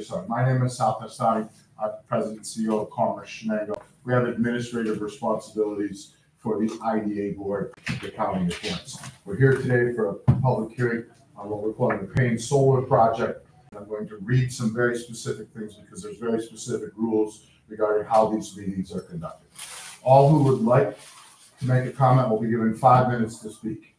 Sorry, my name is Sal Pastani. I'm President and CEO of Commerce Shenango. We have administrative responsibilities for the IDA board, the county appoints. We're here today for a public hearing on what we're calling the Payne Solar Project. I'm going to read some very specific things because there's very specific rules regarding how these meetings are conducted. All who would like to make a comment will be given 5 minutes to speak.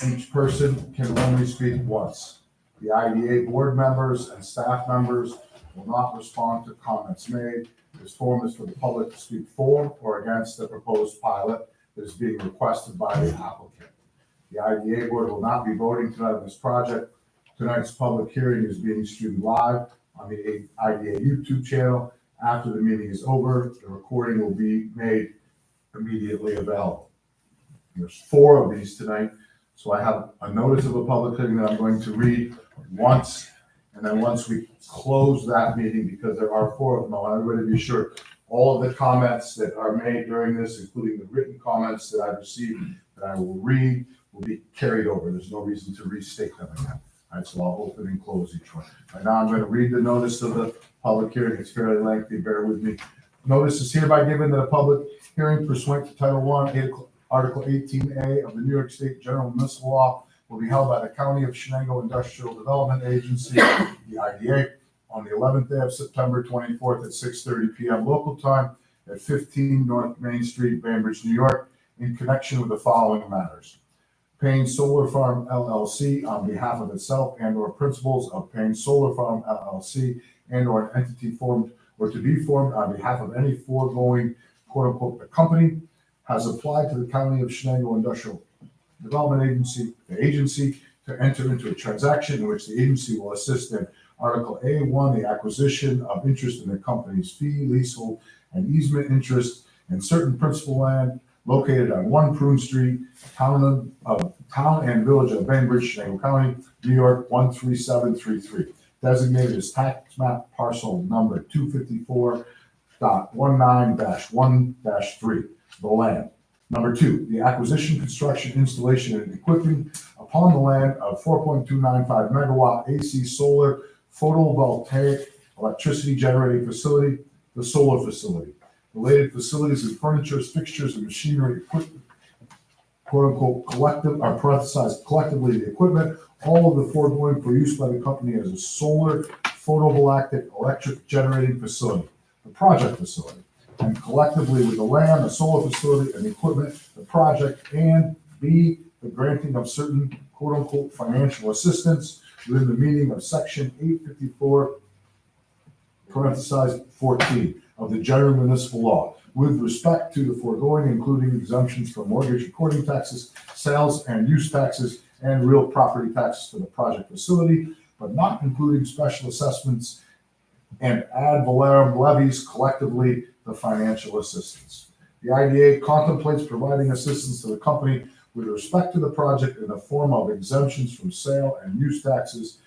Each person can only speak once. The IDA board members and staff members will not respond to comments made. This forum is for the public to speak for or against the proposed pilot that is being requested by the applicant. The IDA board will not be voting tonight on this project. Tonight's public hearing is being streamed live on the IDA YouTube channel. After the meeting is over, the recording will be made immediately available. There's 4 of these tonight, so I have a notice of a public hearing that I'm going to read once, and then once we close that meeting, because there are 4 of them, I want everybody to be sure all of the comments that are made during this, including the written comments that I've received that I will read, will be carried over. There's no reason to restate them again. All right, so I'll open and close each one. Right now, I'm going to read the notice of the public hearing. It's fairly lengthy. Bear with me. Notice is hereby given that a public hearing pursuant to Title I, Article 18A of the New York State General Municipal Law will be held by the County of Shenango Industrial Development Agency, the IDA, on the 11th day of September 24th at 6:30 p.m. local time at 15 North Main Street, Bainbridge, New York, in connection with the following matters. Payne Solar Farm LLC, on behalf of itself and or principals of Payne Solar Farm LLC and or an entity formed or to be formed on behalf of any foregoing quote unquote the company, has applied to the County of Shenango Industrial Development Agency, the agency, to enter into a transaction in which the agency will assist in Article A1, the acquisition of interest in the company's fee, leasehold, and easement interest in certain principal land located on 1 Prune Street, town and village of Bainbridge, Shenango County, New York 13733, designated as tax map parcel number 254.19-1-3, the land. Number 2, the acquisition, construction, installation, and equipping upon the land of 4.295 megawatt AC solar photovoltaic electricity generating facility, the solar facility. Related facilities and furniture, fixtures, and machinery, equipment, quote unquote, collective, are parenthesized collectively the equipment, all of the foregoing for use by the company as a solar photovoltaic electric generating facility, the project facility. And collectively with the land, the solar facility, and the equipment, the project, and B, the granting of certain quote unquote financial assistance within the meaning of Section 854, parenthesized 14 of the General Municipal Law with respect to the foregoing, including exemptions from mortgage recording taxes, sales and use taxes, and real property taxes for the project facility, but not including special assessments and ad valorem levies, collectively the financial assistance. The IDA contemplates providing assistance to the company with respect to the project in the form of exemptions from sale and use taxes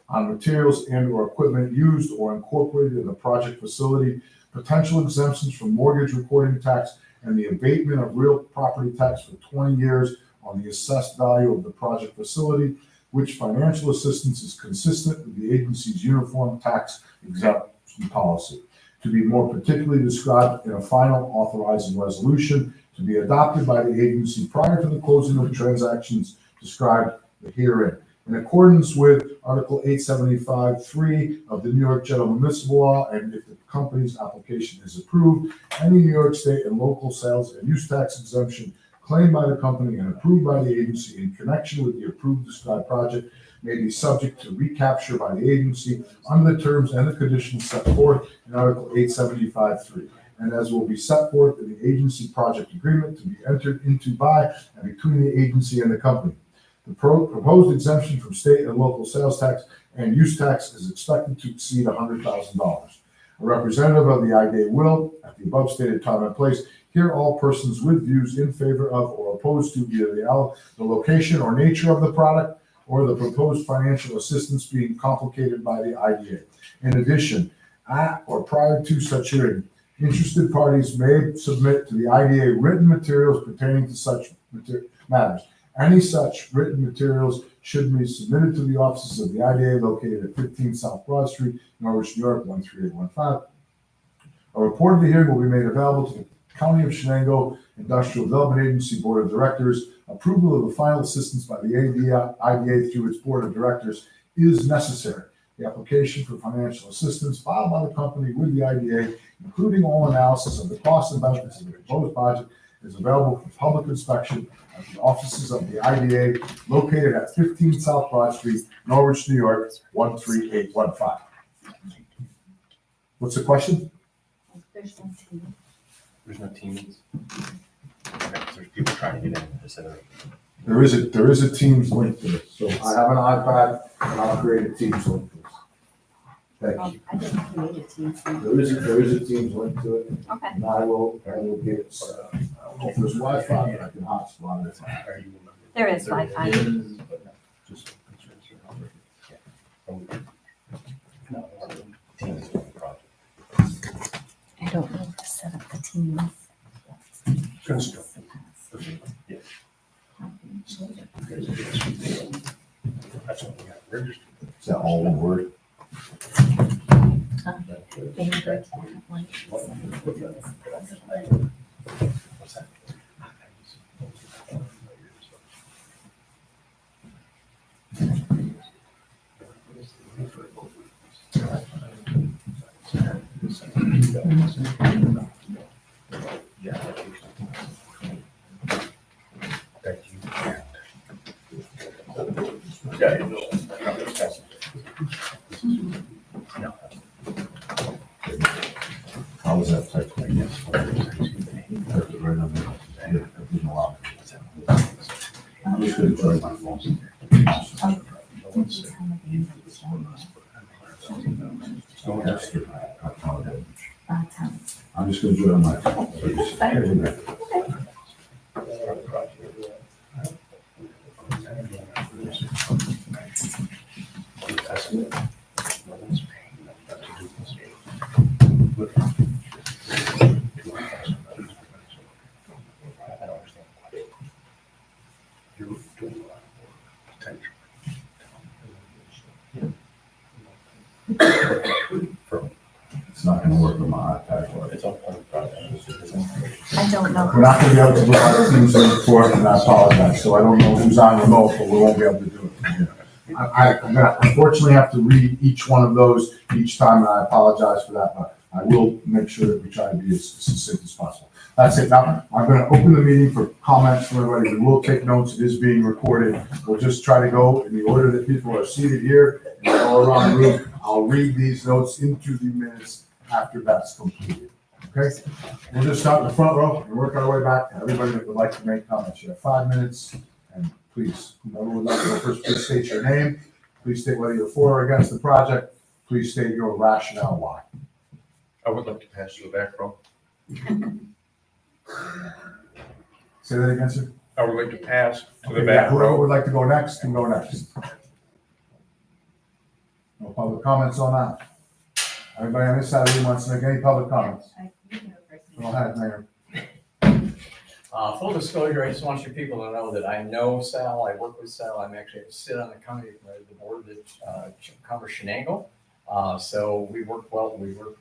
on materials and or equipment used or incorporated in the project facility, potential exemptions from mortgage recording tax, and the abatement of real property tax for 20 years on the assessed value of the project facility, which financial assistance is consistent with the agency's uniform tax exemption policy, to be more particularly described in a final authorizing resolution to be adopted by the agency prior to the closing of transactions described herein. In accordance with Article 875.3 of the New York General Municipal Law, and if the company's application is approved, any New York State and local sales and use tax exemption claimed by the company and approved by the agency in connection with the approved described project may be subject to recapture by the agency under the terms and the conditions set forth in Article 875.3, and as will be set forth in the agency project agreement to be entered into by and between the agency and the company. The proposed exemption from state and local sales tax and use tax is expected to exceed $100,000. A representative of the IDA will, at the above stated time and place, hear all persons with views in favor of or opposed to either the location or nature of the product or the proposed financial assistance being complicated by the IDA. In addition, at or prior to such hearing, interested parties may submit to the IDA written materials pertaining to such matters, Any such written materials should be submitted to the offices of the IDA located at 15 South Broad Street, Norwich, New York, 13815. A report of the hearing will be made available to the County of Shenango Industrial Development Agency Board of Directors. Approval of the final assistance by the IDA through its Board of Directors is necessary. The application for financial assistance filed by the company with the IDA, including all analysis of the costs and benefits of the proposed project, is available for public inspection at the offices of the IDA located at 15 South Broad Street, Norwich, New York, 13815. What's the question? There's no team. There's no teams. Okay, so there's people trying to get in instead of. There is a Teams link to this. So I have an iPad and I'll create a Teams link to this. Thank you. I didn't create a team. There is a Teams link to it. Okay. And I will get, if there's Wi-Fi, I can hotspot it. Are you? There is Wi-Fi. Just. No, teams project. I don't know how to set up the teams. Construction. Yeah. That's what we got registered. Is that all one word? Favorite one. What's that? Yeah. That you can't. Yeah, you know. No. How was that typed? I guess. Typed it right on there. Yeah, that didn't allow me. I'm just gonna try my phone. I'm just gonna do it on my phone. You're doing a lot of potential. It's not gonna work on my iPad. It's all part of the project. I don't know. We're not gonna be able to provide Teams link for it, and I apologize. So I don't know who's on remote, but we won't be able to do it. I'm gonna unfortunately have to read each one of those each time, and I apologize for that, but I will make sure that we try to be as succinct as possible. That's it. Now, I'm gonna open the meeting for comments from everybody. We will take notes. It is being recorded. We'll just try to go in the order that people are seated here and go around the room. I'll read these notes into the minutes after that's completed. Okay? We'll just start in the front row and work our way back to everybody that would like to make comments. You have 5 minutes, and please, whoever would like to go first, please state your name. Please state whether you're for or against the project. Please state your rationale why. I would like to pass to the back row. Say that again, sir. I would like to pass to the Okay, back whoever row. would like to go next can go next. No public comments on that. Everybody on this side of the room wants to make any public comments? Go ahead, Mayor. Full disclosure, I just want you people to know that I know Sal, I work with Sal, I'm actually sit on the county, the board that covers Shenango. So we work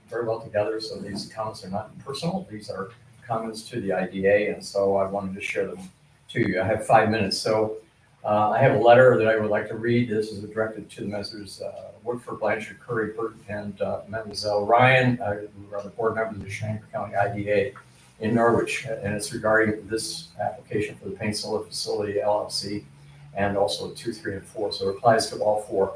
very well together, so these comments are not personal, these are comments to the IDA, and so I wanted to share them to you. I have 5 minutes, so I have a letter that I would like to read. This is directed to the Messrs. Woodford, Blanchard, Curry, Burton, and Mademoiselle Ryan, who are the board members of the Shenango County IDA in Norwich, and it's regarding this application for the Payne Solar Facility LLC, and also 2, 3, and 4. So it applies to all 4.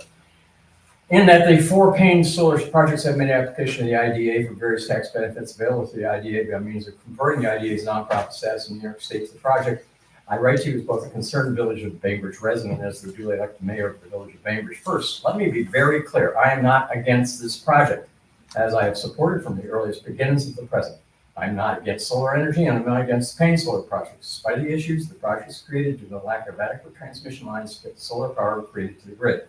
In that the 4 Payne Solar projects have made application to the IDA for various tax benefits available to the IDA by means of converting the IDA's nonprofit status in New York State to the project. I write to you as both a concerned Village of Bainbridge resident as the duly elected mayor of the Village of Bainbridge. First, let me be very clear. I am not against this project, as I have supported from the earliest beginnings of the present. I'm not against solar energy, and I'm not against the Payne Solar project. Despite the issues, the project is created due to the lack of adequate transmission lines to get solar power created to the grid.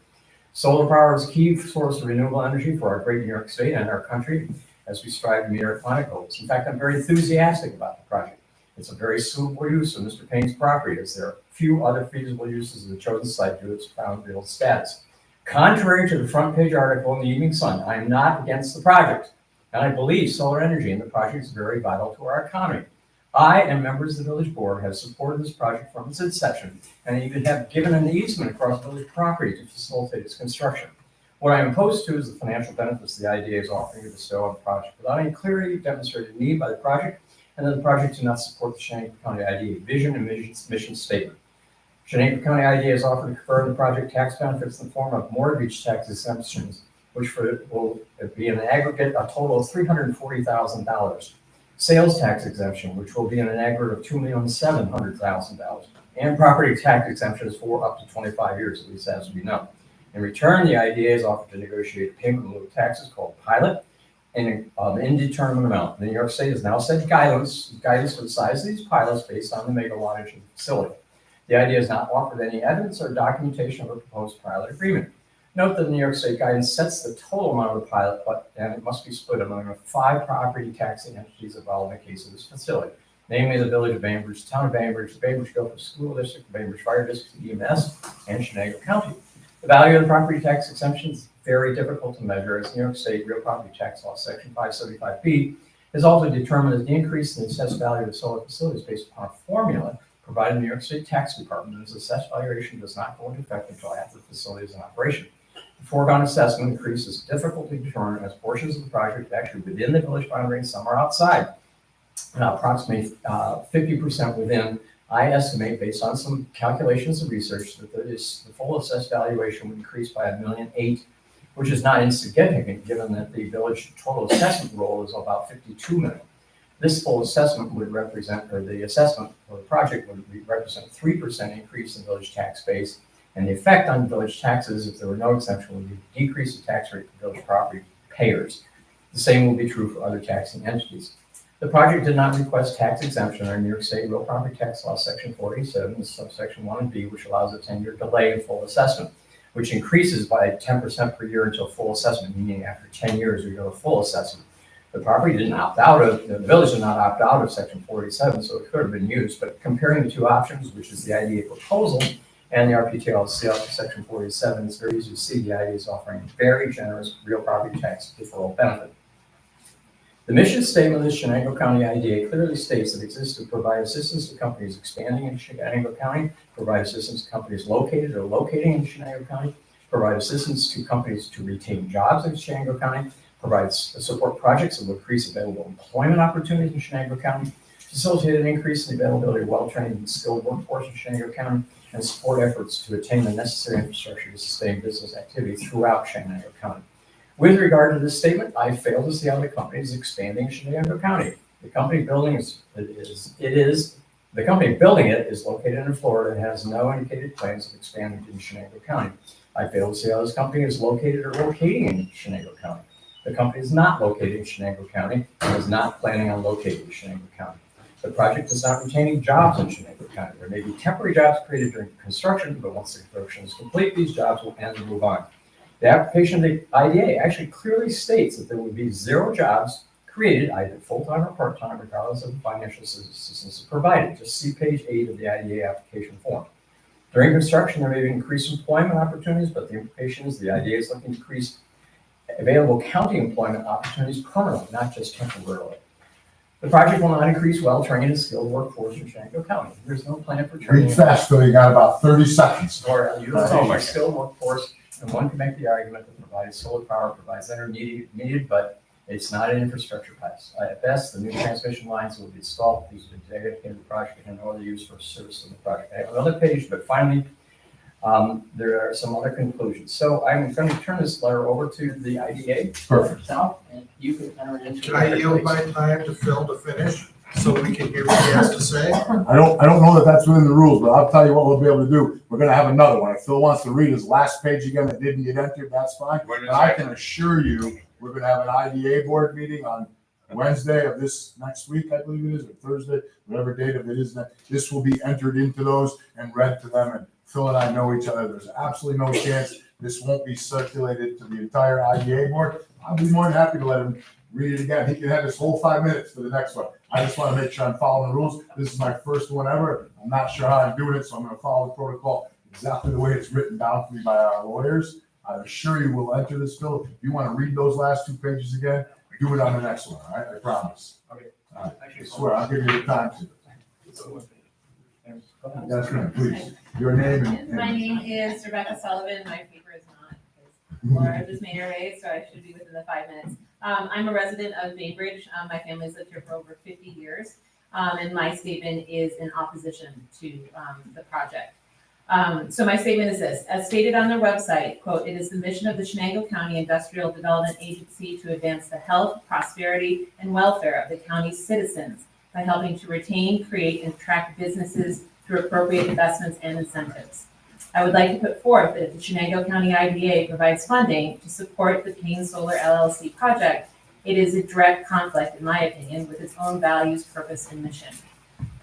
Solar power is a key source of renewable energy for our great New York State and our country as we strive to meet our climate goals. In fact, I'm very enthusiastic about the project. It's a very suitable use of Mr. Payne's property, as there are few other feasible uses of the chosen site due to its brownfield status. Contrary to the front page article in the Evening Sun, I am not against the project, and I believe solar energy in the project is very vital to our economy. I and members of the village board have supported this project from its inception, and even have given an easement across village property to facilitate its construction. What I am opposed to is the financial benefits the IDA is offering to bestow on the project without any clearly demonstrated need by the project, and that the project do not support the Shenango County IDA vision and mission statement. Shenango County IDA has offered to confer the project tax benefits in the form of mortgage tax exemptions, which will be in an aggregate a total of $340,000. Sales tax exemption, which will be in an aggregate of $2,700,000, and property tax exemptions for up to 25 years, at least as we know. In return, the IDA is offered to negotiate a payment in lieu of taxes called pilot, and an indeterminate amount. The New York State has now set guidance for the size of these pilots based on the megawattage of the facility. The IDA has not offered any evidence or documentation of a proposed pilot agreement. Note that the New York State guidance sets the total amount of the pilot, and it must be split among the 5 property taxing entities involved in the case of this facility, namely the Village of Bainbridge, the Town of Bainbridge, the Bainbridge Gulf School District, the Bainbridge Fire District, EMS, and Shenango County. The value of the property tax exemption is very difficult to measure, as New York State Real Property Tax Law, Section 575B, has also determined that the increase in the assessed value of solar facilities based upon a formula provided in the New York State Tax Department, as assessed valuation does not go into effect until after the facility is in operation. The foregone assessment increase is difficult to determine, as portions of the project are actually within the village boundary and some are outside. Approximately 50% within. I estimate, based on some calculations and research, that the full assessed valuation would increase by $1.8 million, which is not insignificant given that the village total assessment roll is about $52 million. This full assessment would represent, or the assessment for the project would represent a 3% increase in village tax base, and the effect on village taxes, if there were no exemption, would be to decrease the tax rate for village property payers. The same will be true for other taxing entities. The project did not request tax exemption under New York State Real Property Tax Law, Section 487, subsection 1 and B, which allows a 10-year delay in full assessment, which increases by 10% per year until full assessment, meaning after 10 years, we go to full assessment. The property didn't opt out of, the village did not opt out of Section 487, so it could have been used, but comparing the two options, which is the IDA proposal and the RPTL Section 487, it's very easy to see the IDA is offering a very generous real property tax deferral benefit. The mission statement of the Shenango County IDA clearly states that it exists to provide assistance to companies expanding in Shenango County, provide assistance to companies located or locating in Shenango County, provide assistance to companies to retain jobs in Shenango County, provide support projects that will increase available employment opportunities in Shenango County, facilitate an increase in the availability of well-trained and skilled workforce in Shenango County, and support efforts to attain the necessary infrastructure to sustain business activity throughout Shenango County. With regard to this statement, I fail to see how the company is expanding in Shenango County. The company building the company building it is located in Florida and has no indicated plans of expanding to Shenango County. I fail to see how this company is located or locating in Shenango County. The company is not located in Shenango County and is not planning on locating in Shenango County. The project is not retaining jobs in Shenango County. There may be temporary jobs created during construction, but once the construction is complete, these jobs will end and move on. The application of the IDA actually clearly states that there would be 0 jobs created, either full-time or part-time, regardless of the financial assistance provided. Just see page 8 of the IDA application form. During construction, there may be increased employment opportunities, but the implication is the IDA is looking to increase available county employment opportunities permanently, not just temporarily. The project will not increase well-trained and skilled workforce in Shenango County. There's no plan for training. Read fast, Phil, you got about 30 seconds. Or utilization of skilled workforce, and one can make the argument that providing solar power provides energy needed, but it's not an infrastructure piece. At best, the new transmission lines will be installed. These will be dedicated to the project and no other use for service of the project. I have another page, but finally, there are some other conclusions. So I'm going to turn this letter over to the IDA. Perfect. Sal, and you can enter it into. Can I yield my time to Phil to finish so we can hear what he has to say? I don't know that that's within the rules, but I'll tell you what we'll be able to do. We're gonna have another one. If Phil wants to read his last page again that didn't get entered, that's fine. But I can assure you, we're gonna have an IDA board meeting on Wednesday of this next week, I believe it is, or Thursday, whatever date of it is. This will be entered into those and read to them, and Phil and I know each other. There's absolutely no chance this won't be circulated to the entire IDA board. I'll be more than happy to let him read it again. He can have his whole 5 minutes for the next one. I just want to make sure I'm following the rules. This is my first one ever. I'm not sure how I'm doing it, so I'm going to follow the protocol exactly the way it's written down for me by our lawyers. I'm sure you will enter this bill. If you want to read those last 2 pages again, do it on the next one, all right? I promise. Okay. All right. I swear, I'll give you the time to. Yes, ma'am, please. Your name and. My name is Rebecca Sullivan. My paper is not, because Laura just made her raise, so I should be within the 5 minutes. I'm a resident of Bainbridge. My family's lived here for over 50 years. And my statement is in opposition to the project. So my statement is this: as stated on their website, quote, "It is the mission of the Chenango County Industrial Development Agency to advance the health, prosperity, and welfare of the county's citizens by helping to retain, create, and attract businesses through appropriate investments and incentives. I would like to put forth that if the Chenango County IDA provides funding to support the Payne Solar LLC project, it is a direct conflict, in my opinion, with its own values, purpose, and mission.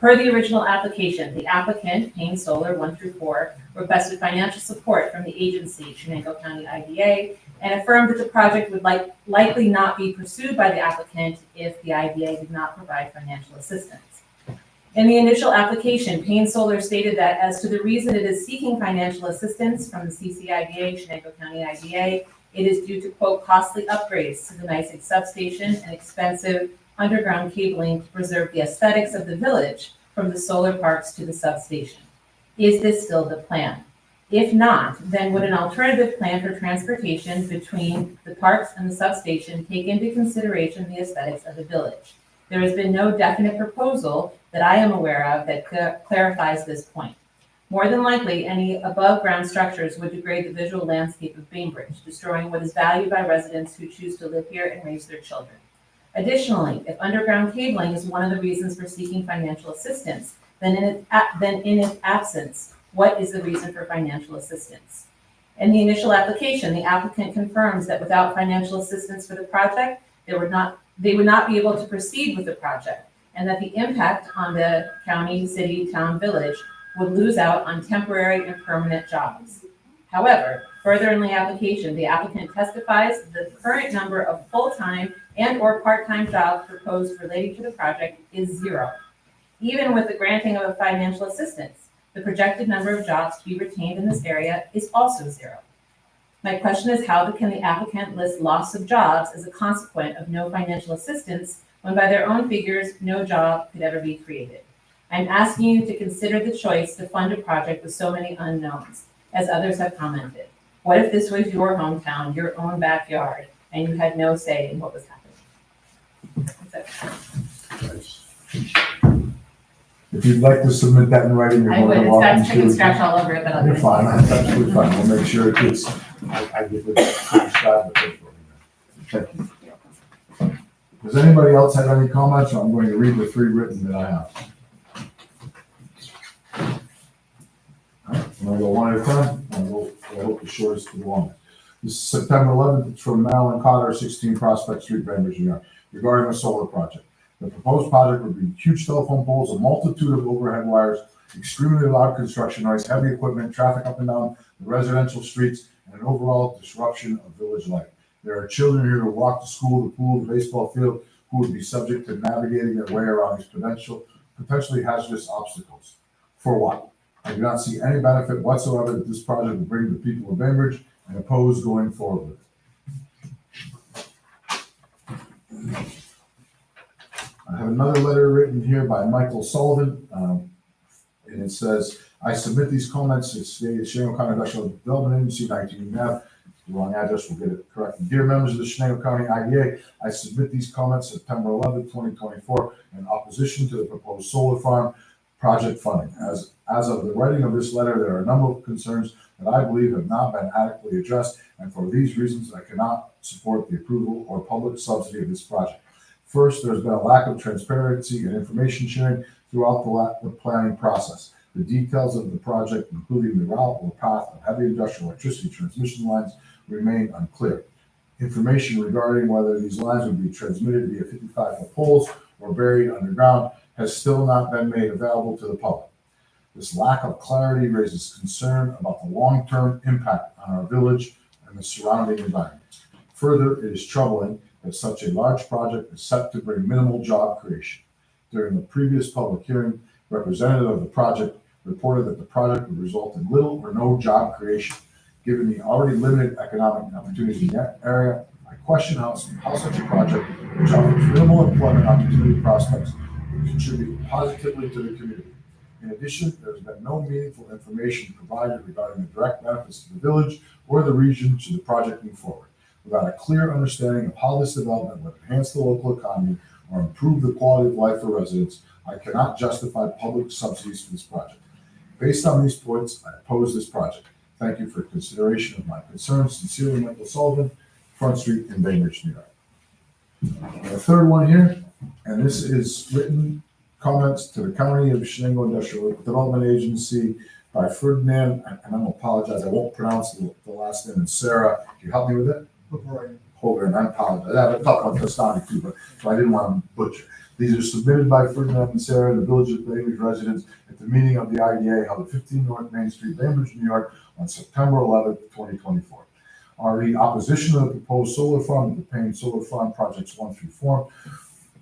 Per the original application, the applicant, Payne Solar 1 through 4, requested financial support from the agency, Chenango County IDA, and affirmed that the project would likely not be pursued by the applicant if the IDA did not provide financial assistance. In the initial application, Payne Solar stated that as to the reason it is seeking financial assistance from the CCIDA, Chenango County IDA, it is due to, quote, costly upgrades to the NYSEG substation and expensive underground cabling to preserve the aesthetics of the village from the solar parks to the substation. Is this still the plan? If not, then would an alternative plan for transportation between the parks and the substation take into consideration the aesthetics of the village? There has been no definite proposal that I am aware of that clarifies this point. More than likely, any above-ground structures would degrade the visual landscape of Bainbridge, destroying what is valued by residents who choose to live here and raise their children. Additionally, if underground cabling is one of the reasons for seeking financial assistance, then in its absence, what is the reason for financial assistance? In the initial application, the applicant confirms that without financial assistance for the project, they would not be able to proceed with the project, and that the impact on the county, city, town, village would lose out on temporary and permanent jobs. However, further in the application, the applicant testifies that the current number of full-time and/or part-time jobs proposed relating to the project is 0. Even with the granting of financial assistance, the projected number of jobs to be retained in this area is also 0. My question is, how can the applicant list loss of jobs as a consequence of no financial assistance when by their own figures, no job could ever be created? I'm asking you to consider the choice to fund a project with so many unknowns, as others have commented. What if this was your hometown, your own backyard, and you had no say in what was happening? That's it. If you'd like to submit that in writing, you're I more would, than it's welcome got chicken to. scratch all over it, but I'll. You're fine, that's absolutely fine, we'll make sure it gets, I give it a subscribe. Thank you. Does anybody else have any comments, or I'm going to read the 3 written that I have? All right, I'm gonna go one at a time, and I hope the shortest to the longest. This is September 11th, it's from Marilyn Cotter, 16 Prospect Street, Bainbridge, New York, regarding the solar project. The proposed project would be huge telephone poles, a multitude of overhead wires, extremely loud construction noise, heavy equipment, traffic up and down the residential streets, and an overall disruption of village life. There are children here who walk to school, the pool, the baseball field, who would be subject to navigating their way around these potentially hazardous obstacles. For what? I do not see any benefit whatsoever that this project will bring to the people of Bainbridge, and oppose going forward with it. I have another letter written here by Michael Sullivan, and it says, I submit these comments, it's the Chenango County Industrial Development Agency, 19 Ave. The wrong address, we'll get it corrected. Dear members of the Chenango County IDA, I submit these comments September 11, 2024, in opposition to the proposed solar farm project funding. As of the writing of this letter, there are a number of concerns that I believe have not been adequately addressed, and for these reasons, I cannot support the approval or public subsidy of this project. First, there's been a lack of transparency and information sharing throughout the planning process. The details of the project, including the route or path of heavy industrial electricity transmission lines, remain unclear. Information regarding whether these lines would be transmitted via 55-foot poles or buried underground has still not been made available to the public. This lack of clarity raises concern about the long-term impact on our village and the surrounding environment. Further, it is troubling that such a large project is set to bring minimal job creation. During the previous public hearing, representative of the project reported that the project would result in little or no job creation. Given the already limited economic opportunities in that area, I question how such a project, which offers minimal employment opportunity prospects, would contribute positively to the community. In addition, there has been no meaningful information provided regarding the direct benefits to the village or the region should the project move forward. Without a clear understanding of how this development would enhance the local economy or improve the quality of life for residents, I cannot justify public subsidies for this project. Based on these points, I oppose this project. Thank you for consideration of my concerns. Sincerely, Michael Sullivan, Front Street in Bainbridge, New York. And the third one here, and this is written comments to the County of Shenango Industrial Development Agency by Ferdinand, and I'm gonna apologize, I won't pronounce the last name, and Sarah, can you help me with it? Hogan, I apologize. I have a tough one, Castani too, but so I didn't want to butcher. These are submitted by Ferdinand and Sarah, the Village of Bainbridge residents, at the meeting of the IDA held at 15 North Main Street, Bainbridge, New York, on September 11th, 2024. The opposition to the proposed solar farm at the Payne Solar Farm projects 1 through 4,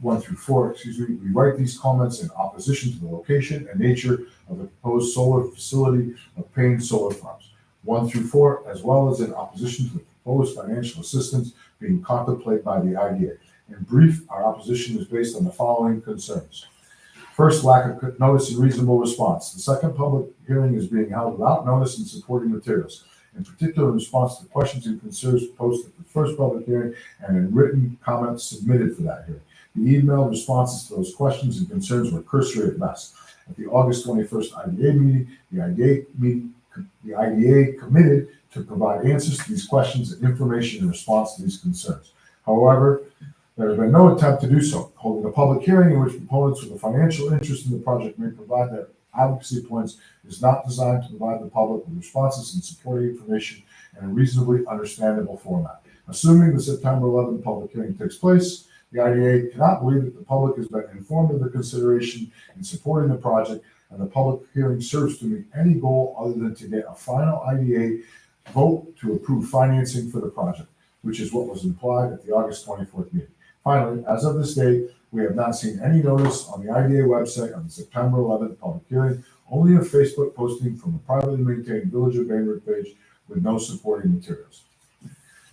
we write these comments in opposition to the location and nature of the proposed solar facility of Payne Solar Farms 1 through 4, as well as in opposition to the proposed financial assistance being contemplated by the IDA. In brief, our opposition is based on the following concerns. First, lack of notice and reasonable response. The second public hearing is being held without notice and supporting materials. In particular, in response to questions and concerns posted at the first public hearing and in written comments submitted for that hearing. The email responses to those questions and concerns were cursory at best. At the August 21st IDA meeting, the IDA committed to provide answers to these questions and information in response to these concerns. However, there has been no attempt to do so. Holding a public hearing in which proponents with a financial interest in the project may provide their advocacy points is not designed to provide the public with responses and supporting information in a reasonably understandable format. Assuming the September 11th public hearing takes place, the IDA cannot believe that the public has been informed of the consideration in supporting the project, and the public hearing serves to meet any goal other than to get a final IDA vote to approve financing for the project, which is what was implied at the August 24th meeting. Finally, as of this date, we have not seen any notice on the IDA website on the September 11th public hearing, only a Facebook posting from a privately maintained Village of Bainbridge page with no supporting materials.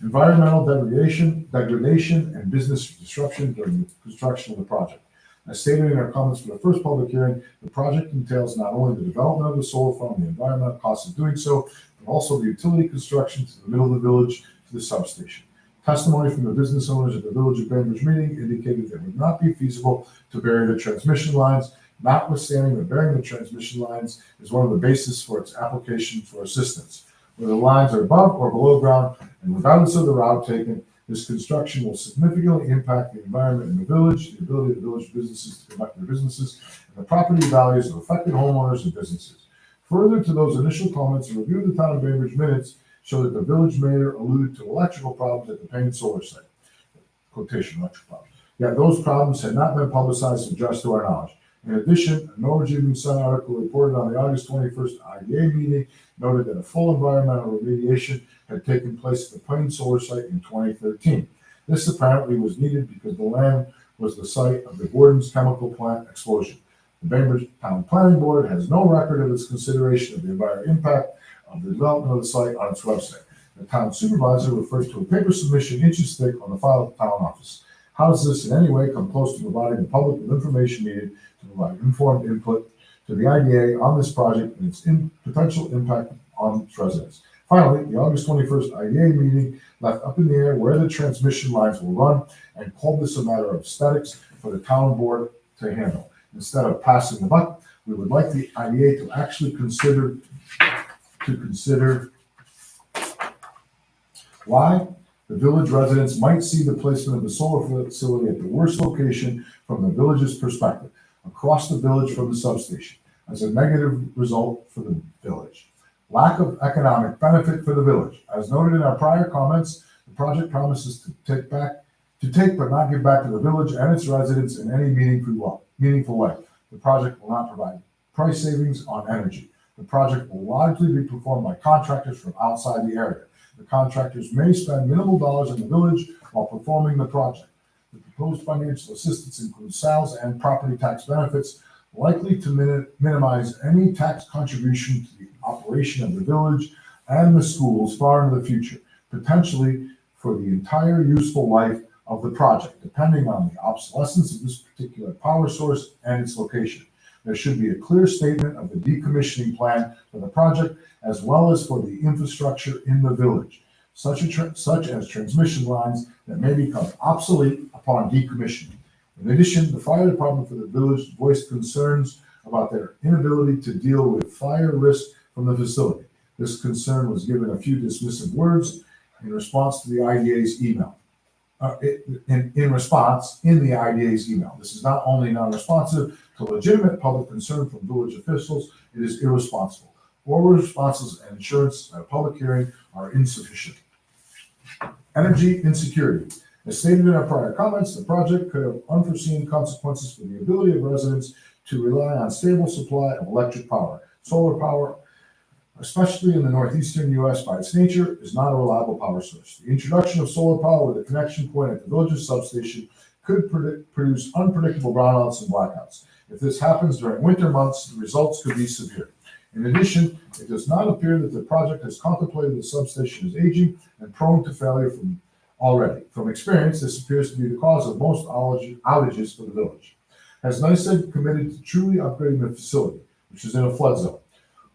Environmental degradation, and business disruption during the construction of the project. As stated in our comments for the first public hearing, the project entails not only the development of the solar farm and the environmental costs of doing so, but also the utility construction to the middle of the village to the substation. Testimony from the business owners at the Village of Bainbridge meeting indicated that it would not be feasible to bury the transmission lines, notwithstanding that burying the transmission lines is one of the bases for its application for assistance. Whether the lines are above or below ground, and regardless of the route taken, this construction will significantly impact the environment in the village, the ability of the village businesses to conduct their businesses, and the property values of affected homeowners and businesses. Further to those initial comments, a review of the town of Bainbridge minutes show that the village mayor alluded to electrical problems at the Payne solar site. Quotation, electrical problems. Yet those problems had not been publicized and addressed to our knowledge. In addition, a Norwich Evening Sun article reported on the August 21st IDA meeting noted that a full environmental remediation had taken place at the Payne solar site in 2013. This apparently was needed because the land was the site of the Gordon's chemical plant explosion. The Bainbridge Town Planning Board has no record of its consideration of the environmental impact of the development of the site on its website. The town supervisor refers to a paper submission inches thick on the file of the town office. How does this in any way come close to providing the public with information needed to provide informed input to the IDA on this project and its potential impact on its residents? Finally, the August 21st IDA meeting left up in the air where the transmission lines will run and called this a matter of aesthetics for the town board to handle. Instead of passing the buck, we would like the IDA to actually consider why the village residents might see the placement of the solar facility at the worst location from the village's perspective, across the village from the substation, as a negative result for the village. Lack of economic benefit for the village. As noted in our prior comments, the project promises to take but not give back to the village and its residents in any meaningful way. The project will not provide price savings on energy. The project will largely be performed by contractors from outside the area. the contractors may spend minimal dollars in the village while performing the project. The proposed financial assistance includes sales and property tax benefits likely to minimize any tax contribution to the operation of the village and the schools far into the future, potentially for the entire useful life of the project, depending on the obsolescence of this particular power source and its location. There should be a clear statement of the decommissioning plan for the project as well as for the infrastructure in the village, such as transmission lines that may become obsolete upon decommissioning. In addition, the fire department for the village voiced concerns about their inability to deal with fire risk from the facility. This concern was given a few dismissive words in response to the IDA's email. In the IDA's email. This is not only non-responsive to legitimate public concern from village officials, it is irresponsible. All responses and assurance at a public hearing are insufficient. Energy insecurity. As stated in our prior comments, the project could have unforeseen consequences for the ability of residents to rely on stable supply of electric power. Solar power, especially in the northeastern U.S. by its nature, is not a reliable power source. The introduction of solar power with a connection point at the village's substation could produce unpredictable brownouts and blackouts. If this happens during winter months, the results could be severe. In addition, it does not appear that the project has contemplated the substation is aging and prone to failure already. From experience, this appears to be the cause of most outages for the village. Has NYSEG committed to truly upgrading the facility, which is in a flood zone?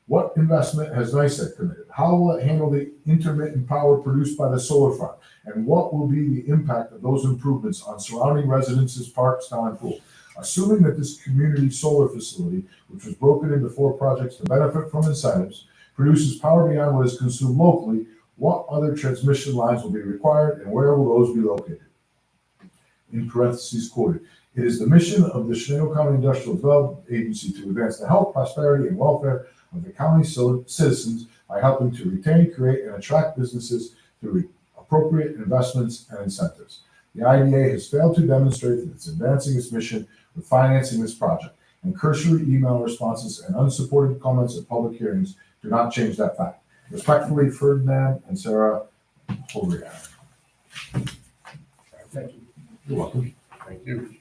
What investment has NYSEG committed? How will it handle the intermittent power produced by the solar farm? And what will be the impact of those improvements on surrounding residences, parks, town, and pool? Assuming that this community solar facility, which was broken into 4 projects to benefit from incentives, produces power beyond what is consumed locally, what other transmission lines will be required and where will those be located? In parentheses quoted, it is the mission of the Chenango County Industrial Development Agency to advance the health, prosperity, and welfare of the county citizens by helping to retain, create, and attract businesses through appropriate investments and incentives. The IDA has failed to demonstrate that it's advancing its mission with financing this project, and cursory email responses and unsupported comments at public hearings do not change that fact. Respectfully, Ferdinand and Sarah Holrier. Thank you. You're welcome. Thank you.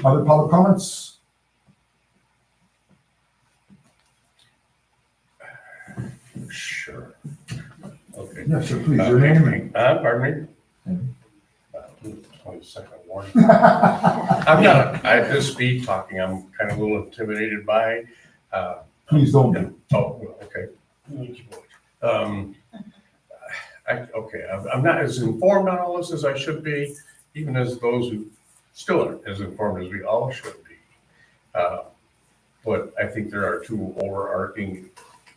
Other public comments? Sure. Okay. Yes, sir, please. Your name? Pardon me? Mhm. 22nd warning. I'm not, at this speed talking, I'm kind of a little intimidated by, Please don't be. oh, well, okay. I'm not as informed on all this as I should be, even as those who still aren't as informed as we all should be. But I think there are 2 overarching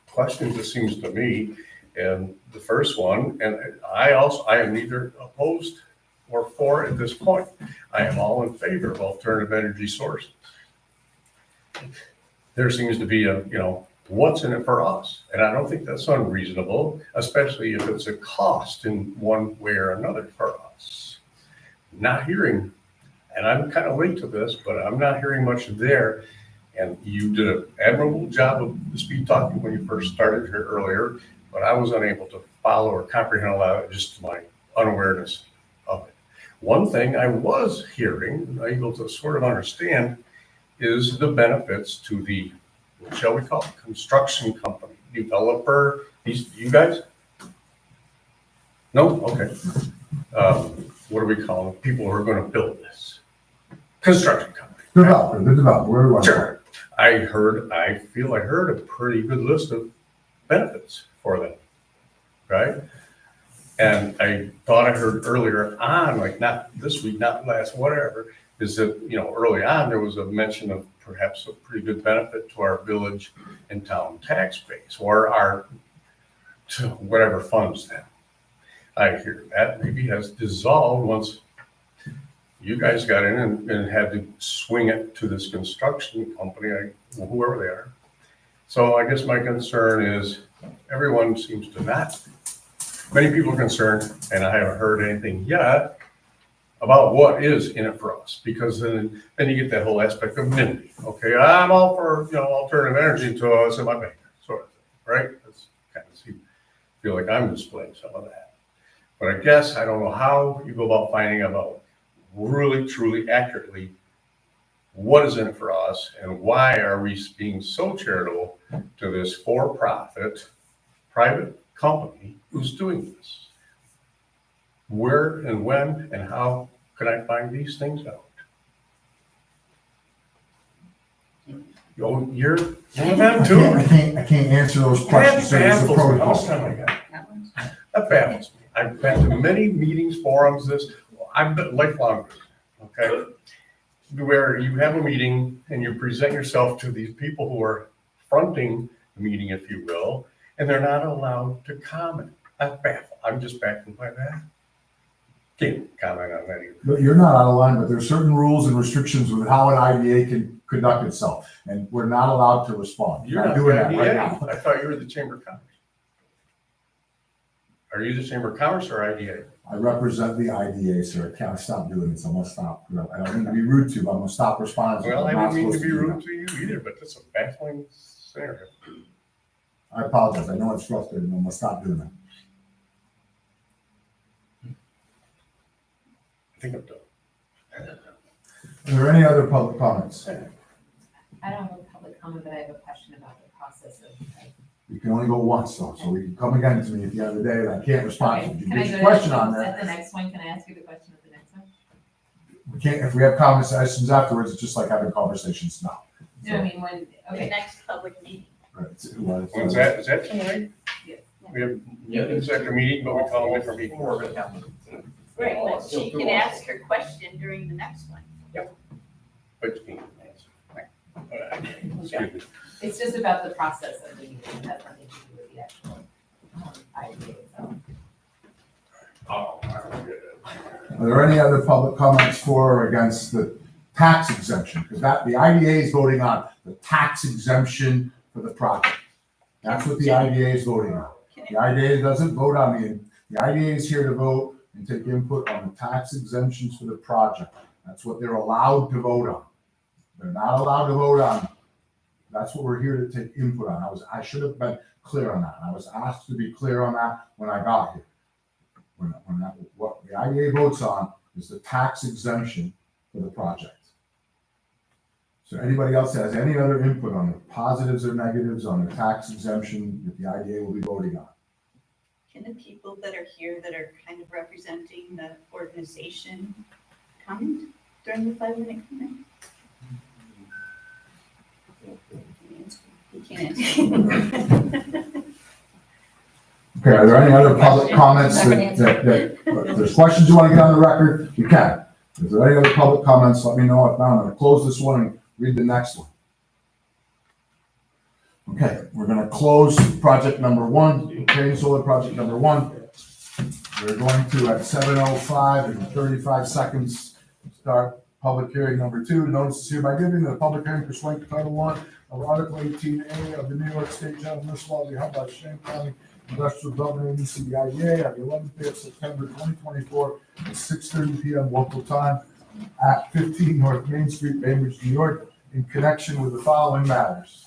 questions, it seems to me. And the first one, and I am neither opposed or for at this point. I am all in favor of alternative energy sources. There seems to be what's in it for us? And I don't think that's unreasonable, especially if it's a cost in one way or another for us. Not hearing, and I'm kind of late to this, but I'm not hearing much there. And you did an admirable job of the speed talking when you first started here earlier, but I was unable to follow or comprehend a lot of it, just to my unawareness of it. One thing I was hearing, able to sort of understand, is the benefits to the, what shall we call it, construction company, developer, you guys? No? Okay. What do we call them? People who are going to build this. Construction company. The developer, where do I? Sure. I feel I heard a pretty good list of benefits for them, right? And I thought I heard earlier on, like not this week, not last, whatever, is that, early on there was a mention of perhaps a pretty good benefit to our village and town tax base, or to whatever funds them. I hear that maybe has dissolved once you guys got in and had to swing it to this construction company, whoever they are. So I guess my concern is everyone seems to not. Many people are concerned, and I haven't heard anything yet about what is in it for us, because then you get that whole aspect of NIMBY. Okay, I'm all for alternative energy until it's in my bank, sort of thing, right? That's kind of feel like I'm displaying some of that. But I guess I don't know how you go about finding out really, truly, accurately what is in it for us and why are we being so charitable to this for-profit private company who's doing this? Where and when and how can I find these things out? You're that too. I can't answer those questions. That There's a baffles me. How much protocol. time I got? That baffles me. I've been to many meetings, forums, I've been lifelong, okay? Where you have a meeting and you present yourself to these people who are fronting the meeting, if you will, and they're not allowed to comment. I'm just baffled by that. Can't comment on that either. But you're not out of line, but there's certain rules and restrictions with how an IDA can conduct itself, and we're not allowed to respond. You're not doing the that right IDA. now. I thought you were the Chamber of Commerce. Are you the Chamber of Commerce or IDA? I represent the IDA, sir. I can't stop doing this. I'm gonna stop. I don't mean to be rude to you, but I'm gonna stop responding. Well, I I'm not didn't mean to supposed be do rude to you either, but that's a baffling scenario. that. I apologize. I know it's frustrating. I'm gonna stop doing that. I think I'm done. Are there any other public comments? I don't have a public comment, but I have a question about the process of. You can only go once, though, so you can come again to me at the end of the day, and I can't respond to Okay, you. can I Get go your question on At there. the next one, can I ask you the question at the next one? We can't, if we have conversations afterwards, it's just like having conversations now. No, I mean, when, okay, next public meeting. Right, When's that? Is that tonight? Yes. We have meetings after meeting, but we call them different meetings. Right, but she can ask her question during the next one. But you can't answer. Excuse me. it's just about the process of the meeting, it has nothing to do with the actual idea itself. Oh, I don't get it. Are there any other public comments for or against the tax exemption? Because the IDA is voting on the tax exemption for the project. That's what the IDA is voting on. The IDA doesn't vote on the IDA is here to vote and take input on the tax exemptions for the project. That's what they're allowed to vote on. They're not allowed to vote on. That's what we're here to take input on. I should have been clear on that. I was asked to be clear on that when I got here. What the IDA votes on is the tax exemption for the project. So anybody else has any other input on the positives or negatives on the tax exemption that the IDA will be voting on? Can the people that are here that are kind of representing the organization comment during the 5-minute comment? You can't. Okay, are there any other public comments that if there's questions you want to get on the record, you can. If there are any other public comments, let me know. If not, I'm going to close this one and read the next one. Okay, we're going to close project number 1, Payne Solar project number 1. We're going to, at 7:05 and 35 seconds, start public hearing number 2. Notice is hereby given the public hearing pursuant to Title 1 of Article 18A of the New York State General Municipal Law to be held by Cheyenne County Industrial Development Agency, the IDA, on the 11th day of September 2024 at 6:30 p.m. local time at 15 North Main Street, Bainbridge, New York, in connection with the following matters.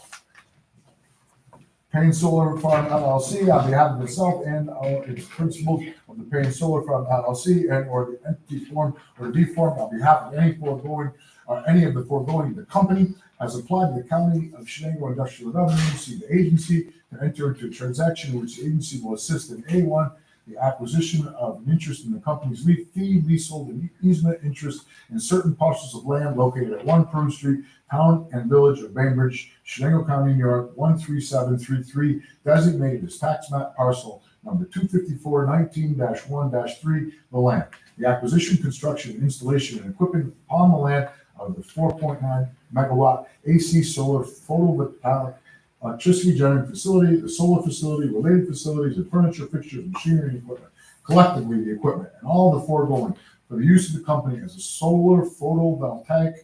Payne Solar Farm LLC, on behalf of itself and its principals of the Payne Solar Farm LLC and or the entity formed or to be formed on behalf of any foregoing or any of the foregoing, the company has applied to the County of Shenango Industrial Development Agency, the agency, to enter into a transaction in which the agency will assist in A1, the acquisition of an interest in the company's fee, leasehold, and easement interest in certain parcels of land located at 1 Prune Street, Town and Village of Bainbridge, Shenango County, New York, 13733, designated as tax map parcel number 254-19-1-3, the land. The acquisition, construction, and installation and equipment upon the land of the 4.9 megawatt AC solar photovoltaic electricity generating facility, the solar facility, related facilities, and furniture, fixtures, machinery, and equipment. Collectively, the equipment and all the foregoing for the use of the company as a solar photovoltaic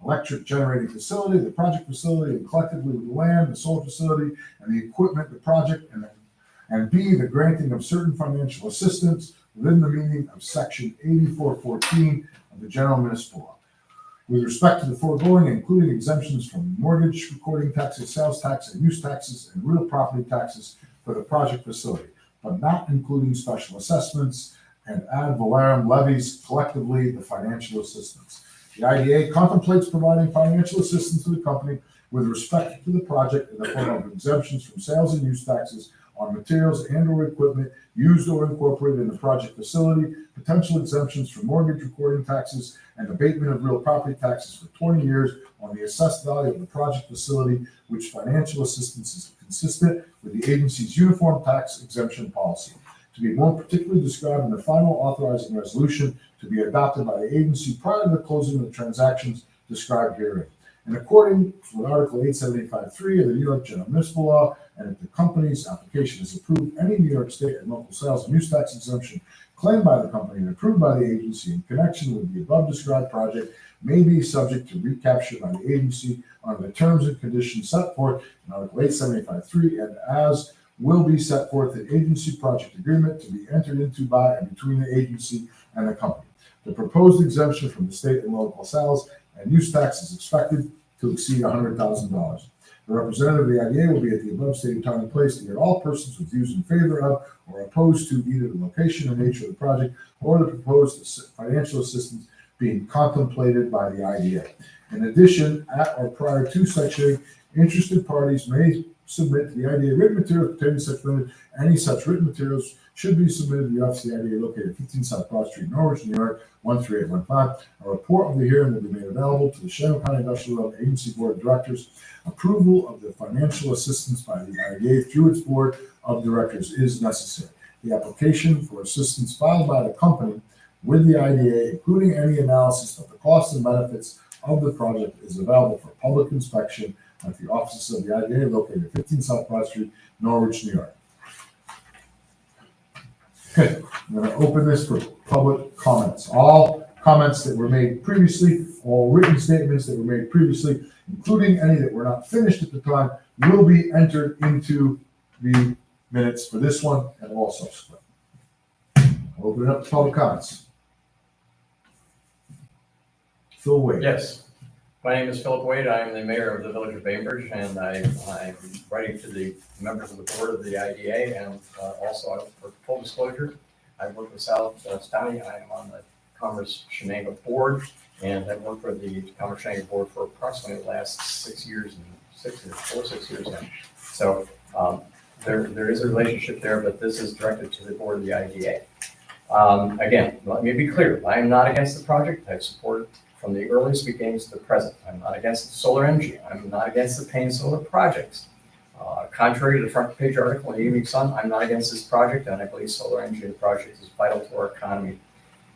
electric generating facility, the project facility, and collectively with the land, the solar facility, and the equipment, the project, and B, the granting of certain financial assistance within the meaning of section 8414 of the General Municipal Law. With respect to the foregoing, including exemptions from mortgage recording taxes, sales tax, and use taxes, and real property taxes for the project facility, but not including special assessments and ad valorem levies, collectively the financial assistance. The IDA contemplates providing financial assistance to the company with respect to the project in the form of exemptions from sales and use taxes on materials and/or equipment used or incorporated in the project facility, potential exemptions from mortgage recording taxes, and abatement of real property taxes for 20 years on the assessed value of the project facility, which financial assistance is consistent with the agency's uniform tax exemption policy. To be more particularly described in the final authorizing resolution to be adopted by the agency prior to the closing of the transactions described herein. In accordance with Article 875.3 of the New York General Municipal Law, and if the company's application is approved, any New York State and local sales and use tax exemption claimed by the company and approved by the agency in connection with the above described project may be subject to recapture by the agency under the terms and conditions set forth in Article 875.3 and as will be set forth in agency project agreement to be entered into by and between the agency and the company. The proposed exemption from the state and local sales and use tax is expected to exceed $100,000. The representative of the IDA will be at the above stated time and place to hear all persons with views in favor of or opposed to either the location or nature of the project or the proposed financial assistance being contemplated by the IDA. In addition, at or prior to such hearing, interested parties may submit to the IDA written materials pertaining to such minute. Any such written materials should be submitted to the office of the IDA located at 15 South Broad Street, Norwich, New York, 13815. A report of the hearing will be made available to the Shenango County Industrial Development Agency Board of Directors. Approval of the financial assistance by the IDA through its Board of Directors is necessary. The application for assistance filed by the company with the IDA, including any analysis of the costs and benefits of the project, is available for public inspection at the offices of the IDA located at 15 South Broad Street, Norwich, New York. Okay, I'm going to open this for public comments. All comments that were made previously, all written statements that were made previously, including any that were not finished at the time, will be entered into the minutes for this one and all subsequent. I'll open it up to public comments. Phil Wade. Yes. My name is Philip Wade. I am the mayor of the village of Bainbridge, and I'm writing to the members of the board of the IDA, and also for full disclosure, I work with Sal Stani. I am on the Commerce Shenango board, and I've worked with the Commerce Shenango board for approximately the last 6 years now. So there is a relationship there, but this is directed to the board of the IDA. Again, let me be clear. I am not against the project. I've supported from the earliest beginnings to the present. I'm not against solar energy. I'm not against the Payne solar projects. Contrary to the front page article in the Evening Sun, I'm not against this project, and I believe solar energy project is vital to our economy.